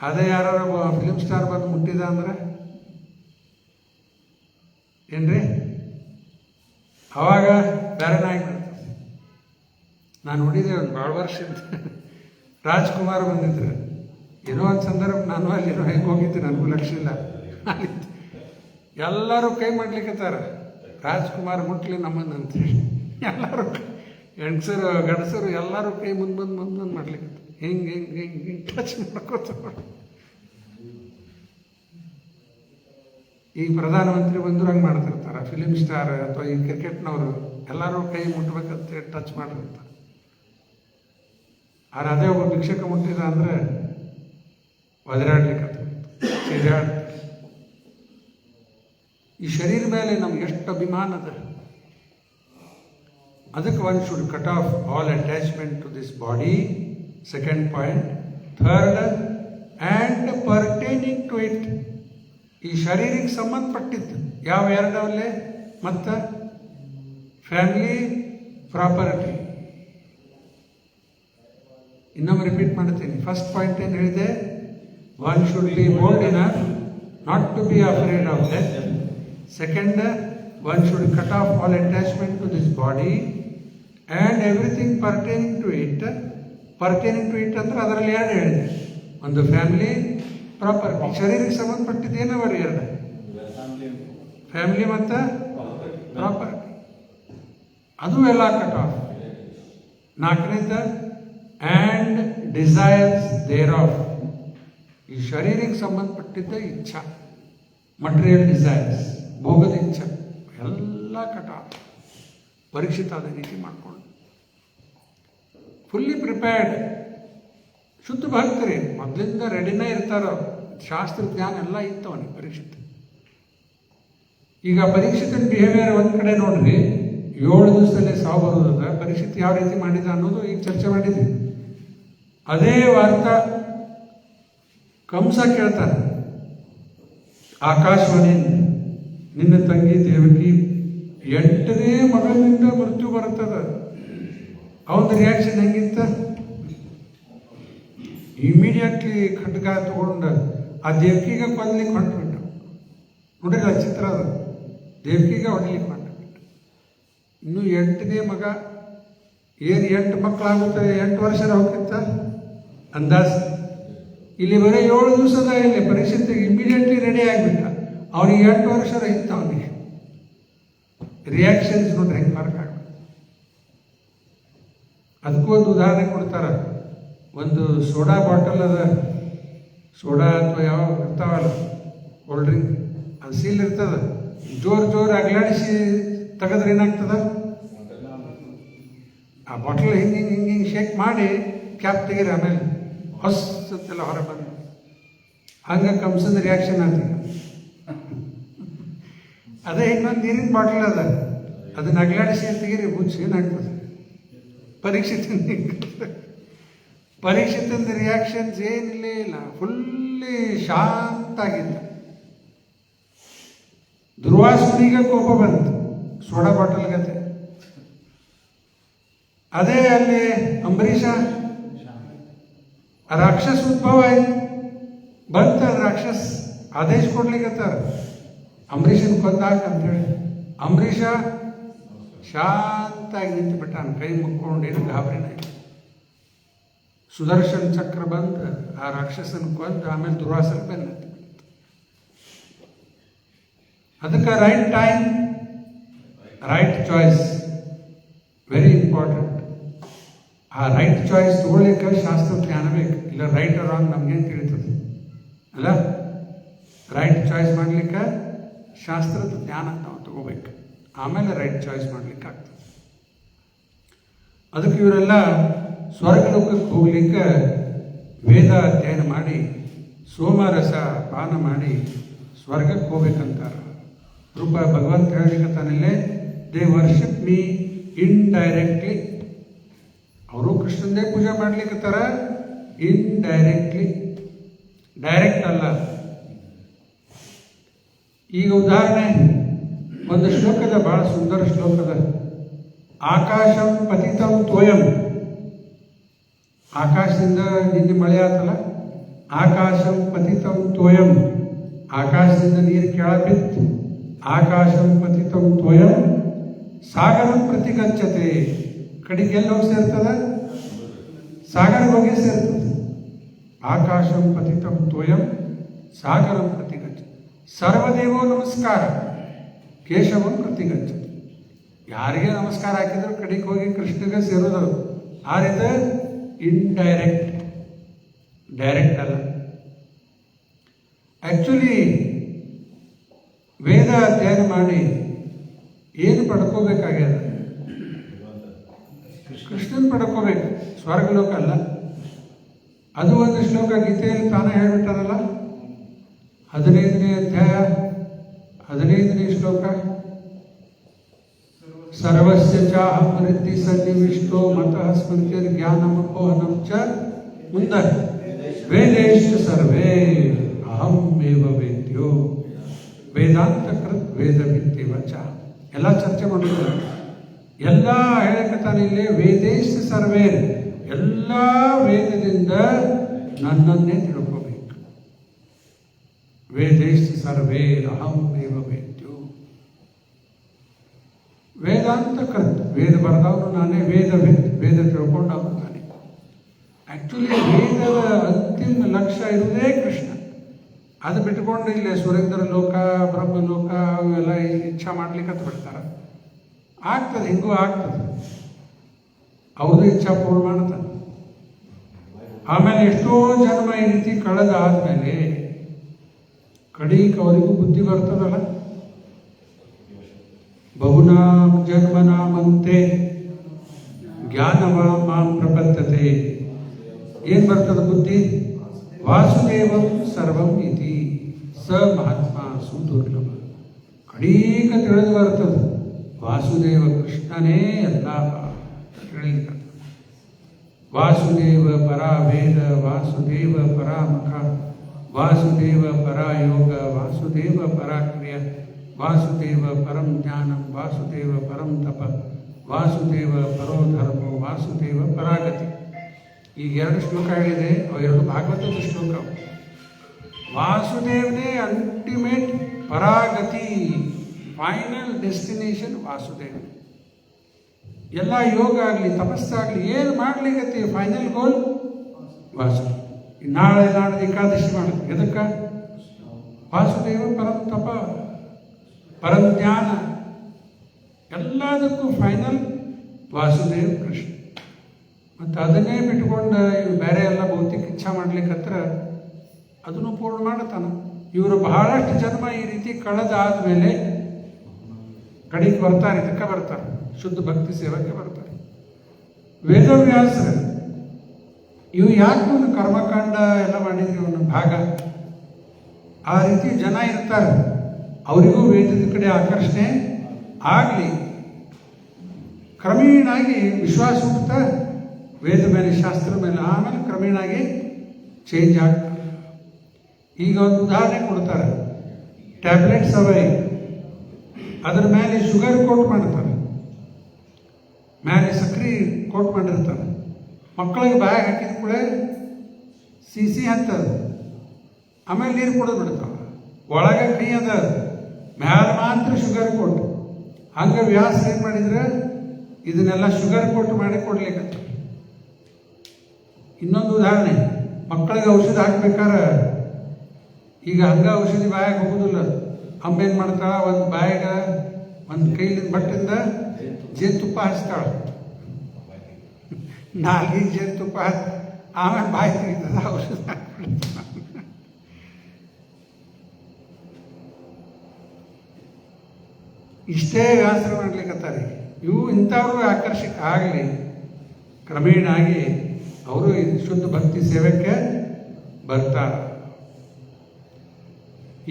ಅದೇ ಯಾರು ಫಿಲಿಮ್ ಸ್ಟಾರ್ ಬಂದು ಮುಟ್ಟಿದ ಅಂದ್ರೆ ಏನ್ರಿ ಅವಾಗ ಬೇರೆನ ಆಗಿಬಿಡ್ತದೆ. ನಾನು ನೋಡಿದೆ ಒಂದು ಭಾಳ ವರ್ಷದಿಂದ ರಾಜ್ಕುಮಾರ್ ಬಂದಿದ್ರು. ಏನೋ ಒಂದು ಸಂದರ್ಭ ನಾನು ಅಲ್ಲಿನೋ ಹೆಂಗೆ ಹೋಗಿದ್ದೆ, ನನಗೂ ಲಕ್ಷ್ಯ ಇಲ್ಲ. ಎಲ್ಲರೂ ಕೈ ಮಾಡ್ಲಿಕ್ಕತ್ತಾರ, ರಾಜ್ಕುಮಾರ್ ಮುಟ್ಲಿ ನಮ್ಮನ್ನು ಅಂತೇಳಿ. ಎಲ್ಲರೂ ಹೆಣ್ಸರು ಗಂಡಸರು ಎಲ್ಲರೂ ಕೈ ಮುಂದೆ ಬಂದು ಮಾಡ್ಲಿಕ್ಕೆ ಹಿಂಗೆ ಹಿಂಗೆ ಹಿಂಗೆ ಹಿಂಗೆ ಟಚ್ ಮಾಡ್ಕೋತ. ಈಗ ಪ್ರಧಾನಮಂತ್ರಿ ಬಂದರು ಹಂಗೆ ಮಾಡ್ತಿರ್ತಾರೆ, ಫಿಲಿಮ್ ಸ್ಟಾರ್ ಅಥವಾ ಈ ಕ್ರಿಕೆಟ್ನವರು ಎಲ್ಲರೂ ಕೈ ಮುಟ್ಬೇಕಂತೇಳಿ ಟಚ್ ಮಾಡಿರ್ತಾರೆ. ಆದ್ರೆ ಅದೇ ಒಬ್ಬ ಭಿಕ್ಷಕ ಮುಟ್ಟಿದ ಅಂದರೆ ಒದರಾಡ್ಲಿಕ್ಕೆ ಸಿಗಾಡ್. ಈ ಶರೀರ ಮೇಲೆ ನಮ್ಗೆ ಎಷ್ಟು ಅಭಿಮಾನ ಅದ. ಅದಕ್ಕೆ one should cut off all attachment to this body. Second point. Third, and pertaining to it. ಈ ಶರೀರಕ್ಕೆ ಸಂಬಂಧಪಟ್ಟಿದ್ದು ಯಾವ ಎರಡವಲ್ಲೇ ಮತ್ತು ಫ್ಯಾಮಿಲಿ, ಪ್ರಾಪರ್ಟಿ. ಇನ್ನೊಮ್ಮೆ ರಿಪೀಟ್ ಮಾಡ್ತೀನಿ. ಫಸ್ಟ್ ಪಾಯಿಂಟ್ ಏನು ಹೇಳಿದೆ? One should be bold enough not to be afraid of death. Second, one should cut off all attachment to this body and everything pertaining to it. Pertaining to it ಅಂದ್ರೆ ಅದರಲ್ಲಿ ಎರಡು ಹೇಳಿದೆ, ಒಂದು family, property. ಶರೀರಕ್ಕೆ ಸಂಬಂಧಪಟ್ಟಿದ್ದು ಏನವರಿ ಎರಡು? Family ಮತ್ತು property. ಅದು ಎಲ್ಲ ಕಟ್ ಆಫ್. ನಾಲ್ಕನೇದ ಆ್ಯಂಡ್ ಡಿಸೈರ್ಸ್ ದೇರ್ ಆಫ್. ಈ ಶರೀರಕ್ಕೆ ಸಂಬಂಧಪಟ್ಟಿದ್ದ ಇಚ್ಛಾ, ಮಟೀರಿಯಲ್ ಡಿಸೈರ್ಸ್, ಭೋಗದ ಇಚ್ಛೆ ಎಲ್ಲ ಕಟ್ ಆಫ್. ಪರೀಕ್ಷಿತ ಆದ ರೀತಿ ಮಾಡಿಕೊಂಡು ಫುಲ್ಲಿ ಪ್ರಿಪೇರ್ಡ್. ಶುದ್ಧ ಭಕ್ತರಿ ಮೊದಲಿಂದ ರೆಡಿನೇ ಇರ್ತಾರೋ, ಶಾಸ್ತ್ರ ಜ್ಞಾನ ಎಲ್ಲ ಇತ್ತು ಅವನಿಗೆ ಪರೀಕ್ಷಿತ. ಈಗ ಪರೀಕ್ಷಿತನ ಬಿಹೇವಿಯರ್ ಒಂದು ಕಡೆ ನೋಡ್ರಿ, 7 ದಿವಸದಲ್ಲೇ ಸಾವು ಬರೋದದ, ಪರೀಕ್ಷಿತ್ ಯಾವ ರೀತಿ ಮಾಡಿದ ಅನ್ನೋದು ಈಗ ಚರ್ಚೆ ಮಾಡಿದ್ವಿ. ಅದೇ ವಾರ್ತಾ ಕಂಸ ಕೇಳ್ತಾನೆ ಆಕಾಶವಾಣಿಯಿಂದ, ನಿನ್ನ ತಂಗಿ ದೇವಕಿ 8ನೇ ಮಗನಿಂದ ಮೃತ್ಯು ಬರ್ತದ, ಅವನ ರಿಯಾಕ್ಷನ್ ಹೆಂಗಿತ್ತ? ಇಮಿಡಿಯೇಟ್ಲಿ ಖಡ್ಗ ತಗೊಂಡು ಆ ದೇವಕಿಗೆ ಕೊಡ್ಲಿಕ್ಕೆ ಹೊಂಟ್ಬಿಟ್ಟು, ನೋಡಿಲ್ಲ ಚಿತ್ರ ಅದು, ದೇವಕಿಗೆ ಹೊಡಿಲಿಕ್ಕೆ ಹೊಂಟ್ಬಿಟ್ಟು. ಇನ್ನು 8ನೇ ಮಗ, ಏನು 8 ಮಕ್ಕಳಾಗುತ್ತೆ, 8 ವರ್ಷದ ಹೋಗಿತ್ತ ಅಂದಾಜು. ಇಲ್ಲಿ ಬರೀ 7 ದಿವಸದ ಇಲ್ಲಿ ಪರೀಕ್ಷೆಗೆ ಇಮಿಡಿಯೇಟ್ಲಿ ರೆಡಿ ಆಗಿಬಿಟ್ಟ. ಅವನಿಗೆ 8 ವರ್ಷದ ಇತ್ತು. ಅವನಿಗೆ ರಿಯಾಕ್ಷನ್ಸ್ ನೋಡ್ರಿ ಹೆಂಗೆ ಫರ್ಕ್ ಆಗ. ಅದಕ್ಕೂ ಒಂದು ಉದಾಹರಣೆ ಕೊಡ್ತಾರೆ. ಒಂದು ಸೋಡಾ ಬಾಟಲ್ ಅದ, ಸೋಡಾ ಅಥವಾ ಯಾವ ಇರ್ತಾವಲ್ಲ ಕೋಲ್ಡ್ ಡ್ರಿಂಕ್, ಅದು ಸೀಲ್ ಇರ್ತದ, ಜೋರು ಅಗ್ಲಾಡಿಸಿ ತೆಗೆದ್ರೆ ಏನಾಗ್ತದ? ಆ ಬಾಟಲ್ ಹಿಂಗೆ ಶೇಕ್ ಮಾಡಿ ಕ್ಯಾಪ್ ತೆಗೀರಿ, ಆಮೇಲೆ ಹೊಸಲ್ಲ ಹೊರ ಬಂದು. ಹಂಗೆ ಕಂಸದ ರಿಯಾಕ್ಷನ್ ಆದ. ಅದೇ ಇನ್ನೊಂದು ನೀರಿನ ಬಾಟಲ್ ಅದ, ಅದನ್ನ ಅಗ್ಲಾಡಿಸಿ ತೆಗೀರಿ, ಮುಚ್ಚಿ ಏನಾಗ್ತದೆ? ಪರೀಕ್ಷಿತಂದ ರಿಯಾಕ್ಷನ್ಸ್ ಏನಿಲ್ಲೇ ಇಲ್ಲ, ಫುಲ್ಲಿ ಶಾಂತ ಆಗಿದ್ದ. ದುರ್ವಾಸುನಿಗೆ ಕೋಪ ಬಂತು, ಸೋಡಾ ಬಾಟಲ್ ಗತೆ. ಅದೇ ಅಲ್ಲಿ ಅಂಬರೀಷ ರಾಕ್ಷಸ ಉದ್ಭವ ಆಯ್ತು, ಬಂತ ರಾಕ್ಷಸ್ ಆದೇಶ ಕೊಡ್ಲಿಕ್ಕತ್ತಾರ ಅಂಬರೀಷನ್ ಕೊಂದಾಕ ಅಂತೇಳಿ. ಅಂಬರೀಷ ಶಾಂತಾಗಿ ನಿಂತು ಬಿಟ್ಟಾನ, ಕೈ ಮುಕ್ಕೊಂಡು, ಏನು ಗಾಬರಿನ. ಸುದರ್ಶನ್ ಚಕ್ರ ಬಂದು ಆ ರಾಕ್ಷಸನ ಕೊಂದು ಆಮೇಲೆ ದುರ್ವಾಸನ ಬೆನ್ನ. ಅದಕ್ಕೆ right time, right choice very important. ಆ ರೈಟ್ ಚಾಯ್ಸ್ ತಗೊಳ್ಲಿಕ್ಕೆ ಶಾಸ್ತ್ರ ಜ್ಞಾನ ಬೇಕು, ಇಲ್ಲ ರೈಟ್ ರಾಂಗ್ ನಮ್ಗೇನು ತಿಳಿತದೆ ಅಲ್ಲ. ರೈಟ್ ಚಾಯ್ಸ್ ಮಾಡ್ಲಿಕ್ಕೆ ಶಾಸ್ತ್ರದ ಜ್ಞಾನ ನಾವು ತಗೋಬೇಕು, ಆಮೇಲೆ ರೈಟ್ ಚಾಯ್ಸ್ ಮಾಡ್ಲಿಕ್ಕೆ ಆಗ್ತದೆ. ಅದಕ್ಕೆ ಇವರೆಲ್ಲ ಸ್ವರ್ಗಲೋಕಕ್ಕೆ ಹೋಗ್ಲಿಕ್ಕೆ ವೇದ ಅಧ್ಯಯನ ಮಾಡಿ ಸೋಮರಸ ಪಾನ ಮಾಡಿ ಸ್ವರ್ಗಕ್ಕೆ ಹೋಗ್ಬೇಕಂತಾರ. ರೂಪ ಭಗವಂತ ಹೇಳಿಕತ್ತಾನಲ್ಲೇ, ದೇ ವರ್ಷಿಪ್ ಮೀ ಇನ್ಡೈರೆಕ್ಟ್ಲಿ. ಅವರು ಕೃಷ್ಣಂದೇ ಪೂಜೆ ಮಾಡ್ಲಿಕ್ಕತ್ತಾರ ಇನ್ಡೈರೆಕ್ಟ್ಲಿ, ಡೈರೆಕ್ಟ್ ಅಲ್ಲ. ಈಗ ಉದಾಹರಣೆ ಒಂದು ಶ್ಲೋಕದ, ಬಹಳ ಸುಂದರ ಶ್ಲೋಕದ. ಆಕಾಶಂ ಪತಿತಂ ತ್ವಯಂ, ಆಕಾಶದಿಂದ ನಿನ್ನೆ ಮಳೆ ಆತಲ್ಲ, ಆಕಾಶಂ ಪತಿತಂ ತ್ವಯಂ, ಆಕಾಶದಿಂದ ನೀರು ಕೆಳ ಬಿತ್ತು. ಆಕಾಶಂ ಪತಿತಂ ತ್ವಯಂ ಸಾಗರಂ ಪ್ರತಿಗಚ್ಚತೆ, ಕಡೆಗೆಲ್ಲ ಹೋಗಿ ಸೇರ್ತದ? ಸಾಗರ ಹೋಗಿ ಸೇರ್ತದೆ. ಆಕಾಶಂ ಪತಿತಂ ತ್ವಯಂ ಸಾಗರಂ ಪ್ರತಿಗಚ್ಚತೆ. ಸರ್ವದೇವೋ ನಮಸ್ಕಾರ ಕೇಶವಂ ಪ್ರತಿಗಚ್ಚತೆ. ಯಾರಿಗೆ ನಮಸ್ಕಾರ ಹಾಕಿದ್ರು ಕಡೆಗೆ ಹೋಗಿ ಕೃಷ್ಣಗೆ ಸೇರೋದು. ಆರಿದ ಇನ್ಡೈರೆಕ್ಟ್, ಡೈರೆಕ್ಟ್ ಅಲ್ಲ. ಆಕ್ಚುಲಿ ವೇದ ಅಧ್ಯಯನ ಮಾಡಿ ಏನು ಪಡ್ಕೋಬೇಕಾಗ್ಯದ? ಕೃಷ್ಣನ್ ಪಡ್ಕೋಬೇಕು, ಸ್ವರ್ಗಲೋಕ ಅಲ್ಲ. ಅದು ಒಂದು ಶ್ಲೋಕ ಗೀತೆಯಲ್ಲಿ ತಾನೇ ಹೇಳ್ಬಿಟ್ಟಾರಲ್ಲ, 15ನೇ ಅಧ್ಯಾಯ 15ನೇ ಶ್ಲೋಕ. ಸರ್ವಸ್ಯ ಚಾಹಂ ವೃದ್ಧಿ ಸನ್ನಿವಿಷ್ಟೋ ಮತಃ ಸ್ಮೃತಿರ್ ಜ್ಞಾನಂ ಅಪೋಹನಂ ಚ ಮುಂದ ವೇದೇಶ್ ಸರ್ವೇ ಅಹಂ ಏವ ವೇದ್ಯೋ ವೇದಾಂತ ಕೃತ್ ವೇದ ವಿತ್ತೇವ ಚ. ಎಲ್ಲ ಚರ್ಚೆ ಮಾಡಿದ್ರು, ಎಲ್ಲ ಹೇಳಕತ್ತಾನೆ ಇಲ್ಲಿ. ವೇದೇಶ್ ಸರ್ವೇ, ಎಲ್ಲ ವೇದದಿಂದ ನನ್ನನ್ನೇ ತಿಳ್ಕೋಬೇಕು. ವೇದೇಶ್ ಸರ್ವೇ ಅಹಂ ಏವ ವೇದ್ಯೋ. ವೇದಾಂತ ಕೃತ್, ವೇದ ಬರೆದವನು ನಾನೇ, ವೇದ ತಿಳ್ಕೊಂಡವನು ನಾನೇ. ಆಕ್ಚುಲಿ ವೇದದ ಅಂತಿಮ ಲಕ್ಷ್ಯ ಇರುವುದೇ ಕೃಷ್ಣ. ಅದು ಬಿಟ್ಕೊಂಡು ಇಲ್ಲಿ ಸುರೇಂದ್ರ ಲೋಕ ಬ್ರಹ್ಮಲೋಕ ಅವೆಲ್ಲ ಇಚ್ಛಾ ಮಾಡ್ಲಿಕ್ಕೆ ಬಿಡ್ತಾರೆ. ಆಗ್ತದೆ, ಹಿಂಗೂ ಆಗ್ತದೆ, ಅವ್ರದ್ದು ಇಚ್ಛಾ ಪೂರ್ಣ ಮಾಡ್ತಾರೆ. ಆಮೇಲೆ ಎಷ್ಟೋ ಜನ್ಮ ಈ ರೀತಿ ಕಳೆದಾದ್ಮೇಲೆ ಕಡೀಕ್ ಅವರಿಗೂ ಬುದ್ಧಿ ಬರ್ತದಲ್ಲ. ಬಹುನಾಂ ಜನ್ಮನಾಮಂತೆ ಜ್ಞಾನವಾ ಮಾಂ ಪ್ರಪದ್ಯತೆ. ಏನ್ ಬರ್ತದ ಬುದ್ಧಿ? ವಾಸುದೇವಂ ಸರ್ವಂ ಇತಿ ಸ ಮಹಾತ್ಮ ಸುದುರ್ಲಭ. ಕಡೀಕ ತಿಳಿದು ಬರ್ತದೆ ವಾಸುದೇವ ಕೃಷ್ಣನೇ ಎಲ್ಲ ಹೇಳಿದ. ವಾಸುದೇವ ಪರ ವೇದ, ವಾಸುದೇವ ಪರಾಮುಖ, ವಾಸುದೇವ ಪರಯೋಗ, ವಾಸುದೇವ ಪರಾಕ್ರಿಯ, ವಾಸುದೇವ ಪರಂ ಜ್ಞಾನಂ, ವಾಸುದೇವ ಪರಂ ತಪ, ವಾಸುದೇವ ಪರೋ ಧರ್ಮ, ವಾಸುದೇವ ಪರಾಗತಿ. ಈಗ 2 ಶ್ಲೋಕ ಹೇಳಿದೆ, ಅವು 2 ಭಾಗವತದ ಶ್ಲೋಕ. ವಾಸುದೇವನೇ ಅಲ್ಟಿಮೇಟ್ ಪರಾಗತಿ, ಫೈನಲ್ ಡೆಸ್ಟಿನೇಷನ್ ವಾಸುದೇವ. ಎಲ್ಲ ಯೋಗ ಆಗಲಿ ತಪಸ್ಸಾಗಲಿ ಏನು ಮಾಡ್ಲಿಕ್ಕೆ ಫೈನಲ್ ಗೋಲ್ ವಾಸುದೇವ. ನಾಳೆ ನಾಡ್ದು ಏಕಾದಶಿ ಮಾಡೋದು ಎದಕ್ಕೆ? ವಾಸುದೇವ ಪರಂ ತಪ, ಪರಂ ಜ್ಞಾನ, ಎಲ್ಲದಕ್ಕೂ ಫೈನಲ್ ವಾಸುದೇವ ಕೃಷ್ಣ. ಮತ್ತು ಅದನ್ನೇ ಬಿಟ್ಕೊಂಡು ಇವು ಬೇರೆ ಎಲ್ಲ ಭೌತಿಕ ಇಚ್ಛಾ ಮಾಡ್ಲಿಕ್ಕತ್ರ ಅದನ್ನು ಪೂರ್ಣ ಮಾಡತಾನ. ಇವರು ಬಹಳಷ್ಟು ಜನ್ಮ ಈ ರೀತಿ ಕಳೆದಾದ್ಮೇಲೆ ಕಡೆಗೆ ಬರ್ತಾರೆ, ಇದಕ್ಕೆ ಬರ್ತಾರೆ, ಶುದ್ಧ ಭಕ್ತಿ ಸೇವಕ್ಕೆ ಬರ್ತಾರೆ. ವೇದವ್ಯಾಸರ ಇವು ಯಾಕೆ ಒಂದು ಕರ್ಮಕಾಂಡ ಎಲ್ಲ ಮಾಡಿದ್ರಿ ಒಂದು ಭಾಗ, ಆ ರೀತಿ ಜನ ಇರ್ತಾರೆ, ಅವರಿಗೂ ವೇದದ ಕಡೆ ಆಕರ್ಷಣೆ ಆಗಲಿ. ಕ್ರಮೇಣಾಗಿ ವಿಶ್ವಾಸ ಹುಟ್ಟುತ್ತಾ ವೇದ ಮೇಲೆ, ಶಾಸ್ತ್ರ ಮೇಲೆ, ಆಮೇಲೆ ಕ್ರಮೇಣಾಗಿ ಚೇಂಜ್ ಆಗ್ತಾರೆ. ಈಗ ಒಂದು ಉದಾಹರಣೆ ಕೊಡ್ತಾರೆ, ಟ್ಯಾಬ್ಲೆಟ್ಸ್ ಅವೈ, ಅದರ ಮೇಲೆ ಶುಗರ್ ಕೋಟ್ ಮಾಡ್ತಾರೆ, ಮೇಲೆ ಸಕ್ರೆ ಕೋಟ್ ಮಾಡಿರ್ತಾರೆ. ಮಕ್ಕಳಿಗೆ ಬಾಯಾಗ ಹಾಕಿದ ಕೂಡ ಸಿಸಿ ಹತ್ತದ, ಆಮೇಲೆ ನೀರು ಕುಡಿದು ಬಿಡ್ತಾವೆ, ಒಳಗೆ ಕೈ ಅದ, ಮ್ಯಾಲ ಮಾತ್ರ ಶುಗರ್ ಕೋಟ್. ಹಂಗೆ ವ್ಯಾಸ ಏನು ಮಾಡಿದ್ರೆ ಇದನ್ನೆಲ್ಲ ಶುಗರ್ ಕೋಟ್ ಮಾಡಿ ಕೊಡ್ಲಿಕ್ಕೆ. ಇನ್ನೊಂದು ಉದಾಹರಣೆ, ಮಕ್ಕಳಿಗೆ ಔಷಧ ಹಾಕ್ಬೇಕಾರೆ ಈಗ ಹಂಗೆ ಔಷಧಿ ಬಾಯಾಗ ಹೋಗೋದಿಲ್ಲ. ಅಮ್ಮ ಏನು ಮಾಡ್ತಾಳ, ಒಂದು ಬಾಯಾಗ ಒಂದು ಕೈಲಿಂದ ಬಟ್ಟಿಂದ ಜೇನುತುಪ್ಪ ಹಚ್ತಾಳ, 4 ಜೇನುತುಪ್ಪ ಹಚ್ಚಿ ಆಮೇಲೆ ಬಾಯಿ ತೆಗಿತದ ಔಷಧ ಹಾಕ್ಬಿಡ್ತಾಳ. ಇಷ್ಟೇ ವ್ಯಾಸರ ಮಾಡ್ಲಿಕ್ಕತ್ತಾರೆ. ಇವು ಇಂಥವ್ರು ಆಕರ್ಷಕ ಆಗಲಿ, ಕ್ರಮೇಣಾಗಿ ಅವರು ಶುದ್ಧ ಭಕ್ತಿ ಸೇವೆಗೆ ಬರ್ತಾರೆ.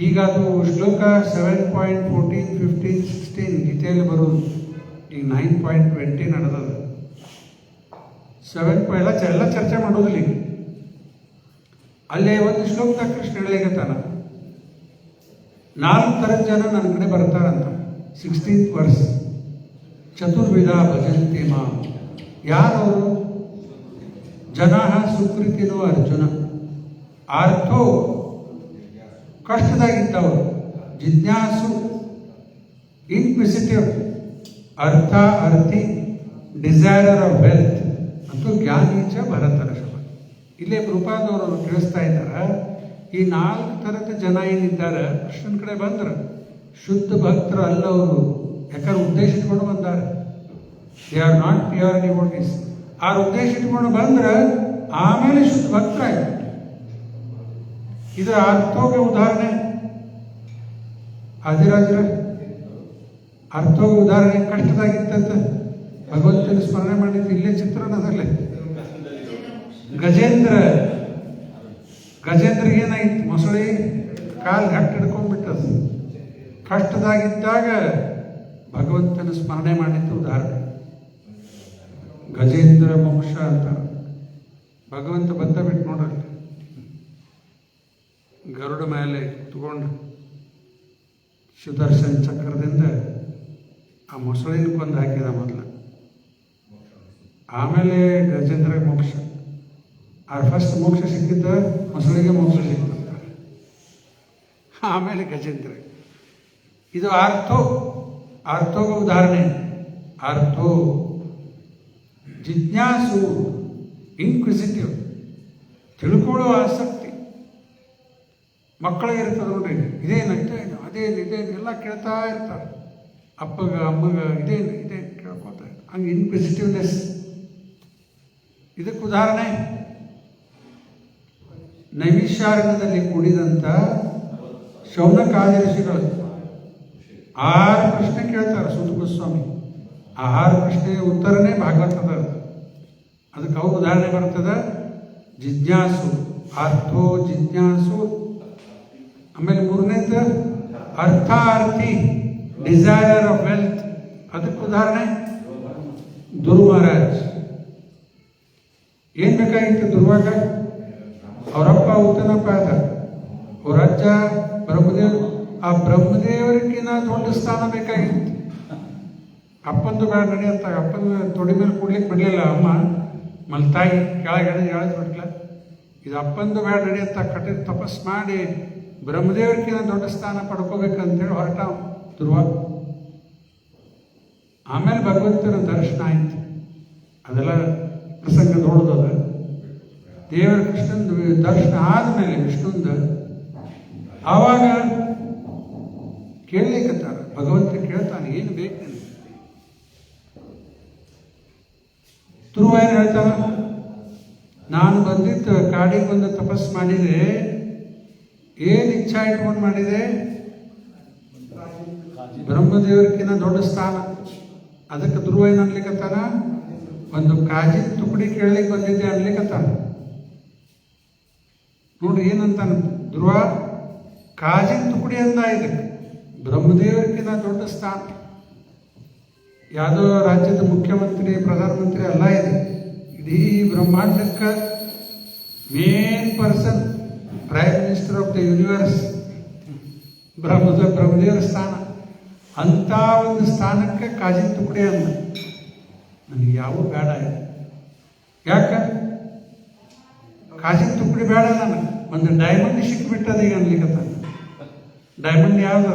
ಈಗ ಅದು ಶ್ಲೋಕ 7.14, 15, 16 ಗೀತೆಯಲ್ಲಿ ಬರೋದು. ಈಗ 9.20 ನಡೆದದ. 7 ಎಲ್ಲ ಚರ್ಚೆ ಮಾಡೋದಿಲ್ಲ. ಈಗ ಅಲ್ಲೇ ಒಂದು ಶ್ಲೋಕದಾಗ ಕೃಷ್ಣ ಹೇಳಿಗತ್ತಾನ, 4 ಥರದ ಜನ ನನ್ನ ಕಡೆ ಬರ್ತಾರಂತ. 16th ವರ್ಸ್, ಚತುರ್ವಿಧ ಭಜಂತೆ ಮಾಂ. ಯಾರವರು? ಜನಾ ಸುಕೃತಿನೋ ಅರ್ಜುನ. ಆರ್ಥೋ ಕಷ್ಟದಾಗಿದ್ದವರು, ಜಿಜ್ಞಾಸು ಇನ್ಕ್ವಿಸಿಟಿವ್, ಅರ್ಥ ಅರ್ಥಿ, ಡಿಸೈರರ್ ಆಫ್ ವೆಲ್ತ್, ಮತ್ತು ಜ್ಞಾನೀಚ ಭರತರಷಭ. ಇಲ್ಲೇ ಕೃಪಾದವರು ತಿಳಿಸ್ತಾ ಇದ್ದಾರೆ, ಈ 4 ಥರದ ಜನ ಏನಿದ್ದಾರೆ ಕೃಷ್ಣನ ಕಡೆ ಬಂದ್ರೆ ಶುದ್ಧ ಭಕ್ತರು ಅಲ್ಲವರು. ಯಾಕಂದ್ರೆ ಉದ್ದೇಶ ಇಟ್ಕೊಂಡು ಬಂದಾರೆ, they are not pure devotees. ಆ ಉದ್ದೇಶ ಇಟ್ಕೊಂಡು ಬಂದ್ರೆ ಆಮೇಲೆ ಶುದ್ಧ ಭಕ್ತರಾಯ್ತು. ಇದರ ಅರ್ಥೋಗೆ ಉದಾಹರಣೆ ಆದಿರಾಜರ ಅರ್ಥೋಗೆ ಉದಾಹರಣೆ ಕಷ್ಟದಾಗಿತ್ತಂತ ಭಗವಂತನ ಸ್ಮರಣೆ ಮಾಡಿದ್ದು ಇಲ್ಲೇ ಚಿತ್ರಣದಲ್ಲೇ. ಗಜೇಂದ್ರಿಗೆ ಏನಾಗಿತ್ತು? ಮೊಸಳಿ ಕಾಲು ಗಟ್ಟಿ ಹಿಡ್ಕೊಂಡ್ಬಿಟ್ಟದು. ಕಷ್ಟದಾಗಿದ್ದಾಗ ಭಗವಂತನ ಸ್ಮರಣೆ ಮಾಡಿದ್ದು ಉದಾಹರಣೆ. ಗಜೇಂದ್ರ ಮೋಕ್ಷ ಅಂತ ಭಗವಂತ ಬಂದ ಬಿಟ್ಟು ನೋಡ್ರಿ, ಗರುಡ ಮೇಲೆ ತಗೊಂಡು ಸುದರ್ಶನ ಚಕ್ರದಿಂದ ಆ ಮೊಸಳಿನ ಕೊಂದು ಹಾಕಿದ ಮೊದಲು, ಆಮೇಲೆ ಗಜೇಂದ್ರ ಮೋಕ್ಷ. ಫಸ್ಟ್ ಮೋಕ್ಷ ಸಿಕ್ಕಿದ್ದ ಮೊಸಳಿಗೆ ಮೋಕ್ಷ ಸಿಕ್ಕಿದ್ದ, ಆಮೇಲೆ ಗಜೇಂದ್ರ. ಇದು ಆರ್ಥೋಗ ಉದಾಹರಣೆ. ಆರ್ಥೋ ಜಿಜ್ಞಾಸು, ಇನ್ಕ್ವಿಸಿಟಿವ್, ತಿಳ್ಕೊಳ್ಳೋ ಆಸಕ್ತಿ. ಮಕ್ಕಳಿಗೆ ಇರ್ತದೆ ನೋಡ್ರಿ, ಇದೇನು ಇದೇನು ಎಲ್ಲ ಕೇಳ್ತಾ ಇರ್ತಾರೆ. ಅಪ್ಪಗ ಅಮ್ಮಗ ಇದೇನು ಕೇಳ್ಕೊತಾರೆ. ಹಂಗೆ ಇನ್ಕ್ವಿಸಿಟಿವ್ನೆಸ್. ಇದಕ್ಕೆ ಉದಾಹರಣೆ ನೈಮಿಷಾರಣ್ಯದಲ್ಲಿ ಕೂಡಿದಂಥ ಶೌನಕಾದಿ ಋಷಿಗಳು 6 ಪ್ರಶ್ನೆ ಕೇಳ್ತಾರೆ ಸೂತ ಗೋಸ್ವಾಮಿ. ಆ 6 ಪ್ರಶ್ನೆಯ ಉತ್ತರನೇ ಭಾಗವತದ. ಅದಕ್ಕೆ ಅವ್ರ ಉದಾಹರಣೆ ಬರ್ತದ. ಜಿಜ್ಞಾಸು, ಆರ್ಥೋ ಜಿಜ್ಞಾಸು. ಆಮೇಲೆ 3ನೇದು ಅರ್ಥಾರ್ಥಿ, ಡಿಸೈರರ್ ಆಫ್ ವೆಲ್ತ್. ಅದಕ್ಕೆ ಉದಾಹರಣೆ ಧ್ರುವ ಮಹಾರಾಜ್. ಏನ್ ಬೇಕಾಗಿತ್ತು ಧ್ರುವಾಗ? ಅವರಪ್ಪ ಉತ್ತನಪ್ಪ ಅದ, ಅವ್ರ ಅಜ್ಜ ಬ್ರಹ್ಮದೇವ್. ಆ ಬ್ರಹ್ಮದೇವರಿಗಿನ ದೊಡ್ಡ ಸ್ಥಾನ ಬೇಕಾಗಿತ್ತು. ಅಪ್ಪಂದು ಬೇಡ ನಡೆಯಂತ ಅಪ್ಪನ ತೊಡಿ ಮೇಲೆ ಕೂಡ್ಲಿಕ್ಕೆ ಬಿಡಲಿಲ್ಲ ಅಮ್ಮ. ತಾಯಿ ಕೆಳಗೆ ಎಳೆದು ಬಿಡ್ಲ. ಇದು ಅಪ್ಪಂದು ಬೇಡ ನಡೆಯಂತ ಕಠಿಣ ತಪಸ್ ಮಾಡಿ ಬ್ರಹ್ಮದೇವರಿಗಿನ ದೊಡ್ಡ ಸ್ಥಾನ ಪಡ್ಕೋಬೇಕಂತೇಳಿ ಹೊರಟ ಧ್ರುವ. ಆಮೇಲೆ ಭಗವಂತನ ದರ್ಶನ ಆಯ್ತು. ಅದೆಲ್ಲ ಪ್ರಸಂಗ ದೊಡ್ಡದದ. ದೇವರ ಕೃಷ್ಣಂದು ದರ್ಶನ ಆದಮೇಲೆ ವಿಷ್ಣುಂದ ಆವಾಗ ಕೇಳಲಿಕ್ಕತ್ತಾರ. ಭಗವಂತ ಕೇಳ್ತಾನೆ, ಏನು ಬೇಕು ನನಗೆ? ಧ್ರುವ ಏನು ಹೇಳ್ತಾನ? ನಾನು ಬಂದಿದ್ದು ಕಾಡಿಗೆ ಬಂದು ತಪಸ್ ಮಾಡಿದೆ. ಏನು ಇಚ್ಛಾ ಇಟ್ಕೊಂಡು ಮಾಡಿದೆ? ಬ್ರಹ್ಮದೇವರಿಗಿನ ದೊಡ್ಡ ಸ್ಥಾನ. ಅದಕ್ಕೆ ಧ್ರುವ ಏನು ಅನ್ಲಿಕ್ಕತ್ತಾನ? ಒಂದು ಕಾಜಿನ ತುಕಡಿ ಕೇಳಲಿಕ್ಕೆ ಬಂದಿದ್ದೆ ಅನ್ಲಿಕ್ಕತ್ತಾನ. ನೋಡ್ರಿ ಏನಂತಾನ ಧ್ರುವ, ಕಾಜಿನ ತುಕಡಿ ಅಂದ. ಇದಕ್ಕೆ ಬ್ರಹ್ಮದೇವರಿಗಿನ ದೊಡ್ಡ ಸ್ಥಾನ. ಯಾವುದೋ ರಾಜ್ಯದ ಮುಖ್ಯಮಂತ್ರಿ ಪ್ರಧಾನಮಂತ್ರಿ ಅಲ್ಲ ಇದೆ. ಇಡೀ ಬ್ರಹ್ಮಾಂಡಕ್ಕೆ main person, prime minister of the universe ಬ್ರಹ್ಮದೇವರ ಸ್ಥಾನ. ಅಂಥ ಒಂದು ಸ್ಥಾನಕ್ಕೆ ಕಾಜಿನ ತುಕಡಿ ಅಂದ. ನನಗೆ ಯಾವ ಬೇಡ ಇದೆ. ಯಾಕ? ಕಾಜಿನ ತುಕಡಿ ಬೇಡ ನನಗೆ. ಒಂದು ಡೈಮಂಡ್ ಸಿಕ್ಕಿಬಿಟ್ಟದ ಈಗ ಅನ್ಲಿಕ್ಕತ್ತ. ಡೈಮಂಡ್ ಯಾವುದು?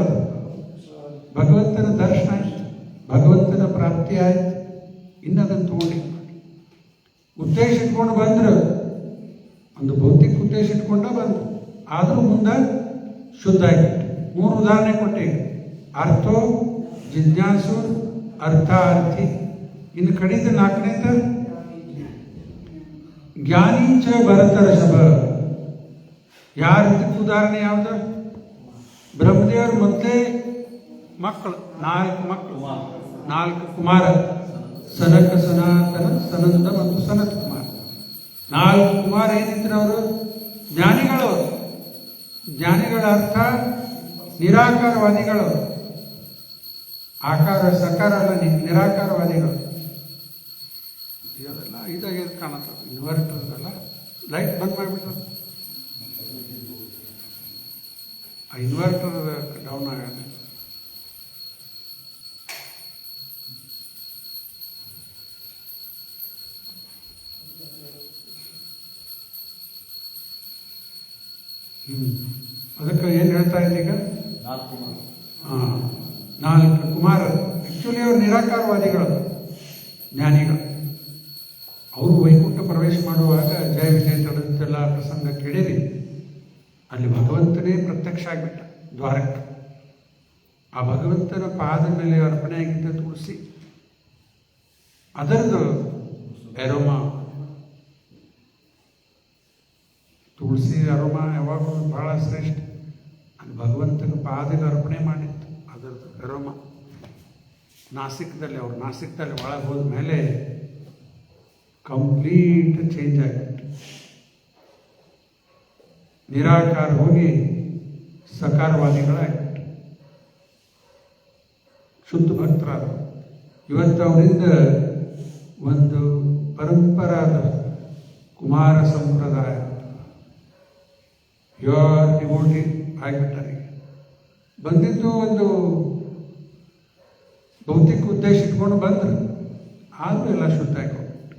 ಭಗವಂತನ ದರ್ಶನ ಆಯ್ತು, ಭಗವಂತನ ಪ್ರಾಪ್ತಿ ಆಯ್ತು. ಇನ್ನದನ್ನು ತಗೊಂಡು ಉದ್ದೇಶ ಇಟ್ಕೊಂಡು ಬಂದ್ರು. ಒಂದು ಭೌತಿಕ ಉದ್ದೇಶ ಇಟ್ಕೊಂಡ ಬಂದ್ರು. ಆದರೂ ಮುಂದೆ ಶುದ್ಧ ಆಗಿಬಿಟ್ಟು. 3 ಉದಾಹರಣೆ ಕೊಟ್ಟೆ. ಅರ್ಥೋ ಜಿಜ್ಞಾಸು ಅರ್ಥಾರ್ಥಿ. ಇನ್ನು ಕಡಿದ 4ನೇದ ಜ್ಞಾನೀಚ ಭರತರ್ಷಭ. ಯಾರು? ಇದಕ್ಕೆ ಉದಾಹರಣೆ ಯಾವುದು? ಬ್ರಹ್ಮದೇವರು ಮೊದಲೇ ಮಕ್ಕಳು, 4 ಮಕ್ಕಳು, 4 ಕುಮಾರ. ಸನಕ, ಸನಾತನ, ಸನಂದ ಮತ್ತು ಸನತ್ ಕುಮಾರ. 4 ಕುಮಾರ ಏನಿದ್ರು ಅವರು ಜ್ಞಾನಿಗಳು. ಜ್ಞಾನಿಗಳ ಅರ್ಥ ನಿರಾಕಾರವಾದಿಗಳು. ಆಕಾರ ಸಕಾರ ಅಲ್ಲ, ನಿರಾಕಾರವಾದಿಗಳು. ಇದೆಲ್ಲ ಇದಾಗಿ ಕಾಣುತ್ತೆ. ಇನ್ವರ್ಟರ್ ಅಲ್ಲ, ಲೈಟ್ ಬಂದ್ ಮಾಡಿಬಿಟ್ರು. ಆ ಇನ್ವರ್ಟರ್ ಡೌನ್ ಆಗುತ್ತೆ. ಅದಕ್ಕೆ ಏನು ಹೇಳ್ತಾ ಇದ್ದೀಗ? 4 ಕುಮಾರರು. ಆಕ್ಚುಲಿ ಅವರು ನಿರಾಕಾರವಾದಿಗಳು, ಜ್ಞಾನಿಗಳು. ಅವರು ವೈಕುಂಠ ಪ್ರವೇಶ ಮಾಡುವಾಗ ಜಯ ವಿಜಯ ತಡೆದೆಲ್ಲ ಪ್ರಸಂಗ ಕೇಳಿರಿ. ಅಲ್ಲಿ ಭಗವಂತನೇ ಪ್ರತ್ಯಕ್ಷ ಆಗಿಬಿಟ್ಟ ದ್ವಾರಕ್ಕೆ. ಆ ಭಗವಂತನ ಪಾದ ಮೇಲೆ ಅರ್ಪಣೆ ಆಗಿದ್ದ ತುಳಸಿ, ಅದರದ್ದು ಅರೋಮಾ. ತುಳಸಿ ಅರೋಮಾ ಯಾವಾಗಲೂ ಬಹಳ ಶ್ರೇಷ್ಠ. ಅದು ಭಗವಂತನ ಪಾದಕ್ಕೆ ಅರ್ಪಣೆ ಮಾಡಿತ್ತು. ಅದರದ್ದು ಅರೋಮಾ ನಾಸಿಕದಲ್ಲಿ, ಅವ್ರು ನಾಸಿಕದಲ್ಲಿ ಒಳಗೆ ಹೋದ ಮೇಲೆ ಕಂಪ್ಲೀಟ್ ಚೇಂಜ್ ಆಗಿಬಿಟ್ಟು ನಿರಾಕಾರ ಹೋಗಿ ಸಕಾರವಾದಿಗಳಾಗಿಬಿಟ್ಟು ಶುದ್ಧ ಭಕ್ತರಾದರು. ಇವತ್ತು ಅವರಿಂದ ಒಂದು ಪರಂಪರಾದ ಕುಮಾರ ಸಂಪ್ರದಾಯ ಪ್ಯೂರ್ ಡಿವೋಟಿ ಆಗಿಬಿಟ್ಟಾರೆ. ಬಂದಿದ್ದು ಒಂದು ಭೌತಿಕ ಉದ್ದೇಶ ಇಟ್ಕೊಂಡು ಬಂದರು, ಆದರೂ ಎಲ್ಲ ಶುದ್ಧ ಆಗಿ ಹೋಗ್ಬಿಟ್ಟು.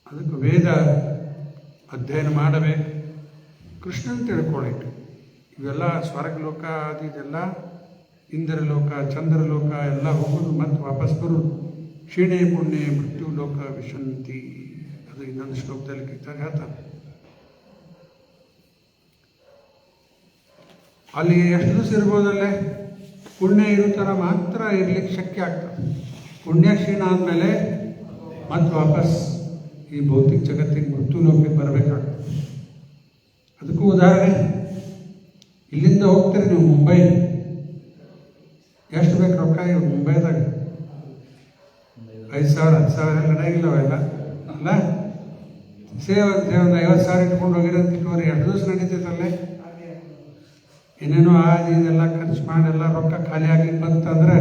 ಅದಕ್ಕೆ ವೇದ ಅಧ್ಯಯನ ಮಾಡಬೇಕು, ಕೃಷ್ಣನ್ ತಿಳ್ಕೊಳ್ಳಿಕ್ಕೆ. ಇವೆಲ್ಲ ಸ್ವರ್ಗಲೋಕ ಅದು ಇದೆಲ್ಲ ಇಂದ್ರಲೋಕ ಚಂದ್ರಲೋಕ ಎಲ್ಲ ಹೋಗೋದು ಮತ್ತು ವಾಪಸ್ ಬರೋದು. ಕ್ಷೀಣೆ ಪುಣ್ಯ ಮೃತ್ಯು ಲೋಕ ವಿಶಂತಿ. ಅದು ಇನ್ನೊಂದು ಶ್ಲೋಕದಲ್ಲಿ ಹೇಳ್ತಾನೆ. ಅಲ್ಲಿ ಎಷ್ಟು ದಿವಸ ಇರ್ಬೋದಲ್ಲೇ? ಪುಣ್ಯ ಇರೋ ಥರ ಮಾತ್ರ ಇರ್ಲಿಕ್ಕೆ ಶಕ್ಯ ಆಗ್ತದೆ. ಪುಣ್ಯ ಕ್ಷೀಣ ಆದಮೇಲೆ ಮತ್ತು ವಾಪಸ್ ಈ ಭೌತಿಕ ಜಗತ್ತಿಗೆ ಮೃತ್ಯು ಲೋಕಕ್ಕೆ ಬರಬೇಕಾಗ್ತದೆ. ಅದಕ್ಕೂ ಉದಾಹರಣೆ, ಇಲ್ಲಿಂದ ಹೋಗ್ತೀರಿ ನೀವು ಮುಂಬೈ, ಎಷ್ಟು ಬೇಕು ರೊಕ್ಕ? ಇವ್ರು ಮುಂಬೈದಾಗ 5,000 10,000 ಎಲ್ಲ ನಡೆಯಿಲ್ಲ ಅವೆಲ್ಲ ಅಲ್ಲ. ಒಂದು 50,000 ಇಟ್ಕೊಂಡು ಹೋಗಿರೋ ಅಂತ ಇಟ್ಕೋರಿ, 2 ದಿವಸ ನಡೀತೈತಲ್ಲೇ. ಏನೇನೋ ಆದ ಇದೆಲ್ಲ ಖರ್ಚು ಮಾಡಿ ಎಲ್ಲ ರೊಕ್ಕ ಖಾಲಿ ಆಗ್ಲಿಕ್ಕೆ ಬಂತಂದ್ರೆ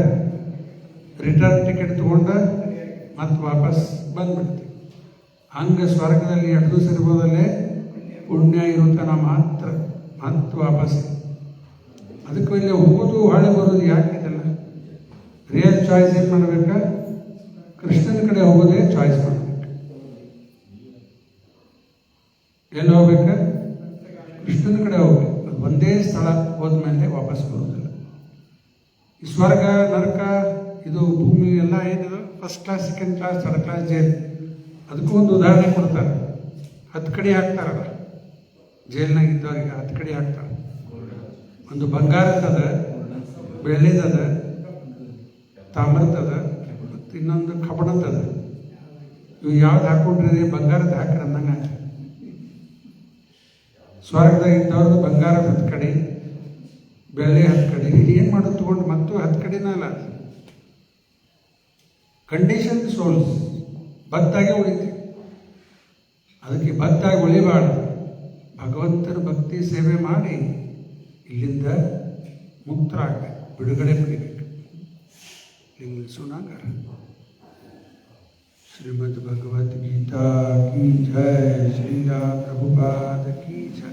ರಿಟರ್ನ್ ಟಿಕೆಟ್ ತೊಗೊಂಡು ಮತ್ತೆ ವಾಪಸ್ ಬಂದ್ಬಿಡ್ತೀವಿ. ಹಂಗೆ ಸ್ವರ್ಗದಲ್ಲಿ 2 ದಿವಸ ಇರ್ಬೋದಲ್ಲೇ ಪುಣ್ಯ ಇರುತ್ತಾನ ಮಾತ್ರ ಮತ್ತೆ ವಾಪಸ್. ಅದಕ್ಕೆ ಇಲ್ಲಿ ಹೋಗೋದು ಹೊಳೆ ಬರೋದು ಯಾಕೆ ಇದೆಲ್ಲ? ರಿಯಲ್ ಚಾಯ್ಸ್ ಏನು ಮಾಡಬೇಕಾ? ಕೃಷ್ಣನ ಕಡೆ ಹೋಗೋದೇ ಚಾಯ್ಸ್ ಮಾಡಬೇಕು. ಎಲ್ಲಿ ಹೋಗ್ಬೇಕ? ಕೃಷ್ಣನ ಕಡೆ ಹೋಗ್ಬೇಕು. ಅದು ಒಂದೇ ಸ್ಥಳ ಹೋದ್ಮೇಲೆ ವಾಪಸ್ ಬರೋದಿಲ್ಲ. ಈ ಸ್ವರ್ಗ ನರಕ ಇದು ಭೂಮಿ ಎಲ್ಲ ಏನಿದೆ first class, second class, third class jail. ಅದಕ್ಕೂ ಒಂದು ಉದಾಹರಣೆ ಕೊಡ್ತಾರೆ. 10 ಕಡೆ ಹಾಕ್ತಾರಲ್ಲ ಜೈಲ್ನಾಗ ಇದ್ದವರಿಗೆ, 10 ಕಡೆ ಹಾಕ್ತಾರೆ. ಒಂದು ಬಂಗಾರದದ, ಬೆಳ್ಳಿದದ, ತಾಮ್ರದದ, ಮತ್ತು ಇನ್ನೊಂದು ಕಬ್ಬಣದದ. ಇವು ಯಾವ್ದು ಹಾಕೊಂಡ್ರೆ ಬಂಗಾರದ ಹಾಕ್ರಿ ಅಂದಂಗ. ಸ್ವರ್ಗದಾಗ ಇದ್ದವ್ರದ್ದು ಬಂಗಾರದ 10 ಕಡೆ, ಬೆಳ್ಳಿ 10 ಕಡೆ. ಏನು ಮಾಡೋದು ತೊಗೊಂಡು ಮತ್ತು 10 ಕಡೆನ ಅಲ್ಲ. ಕಂಡೀಷನ್ ಸೋಲ್ಸ್ ಬದ್ದಾಗೆ ಉಳಿತೀವಿ. ಅದಕ್ಕೆ ಬದ್ದಾಗಿ ಉಳಿಬಾರ್ದು. ಭಗವಂತನ ಭಕ್ತಿ ಸೇವೆ ಮಾಡಿ ಇಲ್ಲಿಂದ ಮುಕ್ತರಾಗಬೇಕು, ಬಿಡುಗಡೆ ಪಡಿಬೇಕು. ನಿಲ್ಲಿಸೋಣಾಗ ಶ್ರೀಮದ್ ಭಗವದ್ಗೀತಾ ಕಿ ಜಯ, ಶ್ರೀರಾಮ ಪ್ರಭುಪಾದ ಕಿ ಜಯ.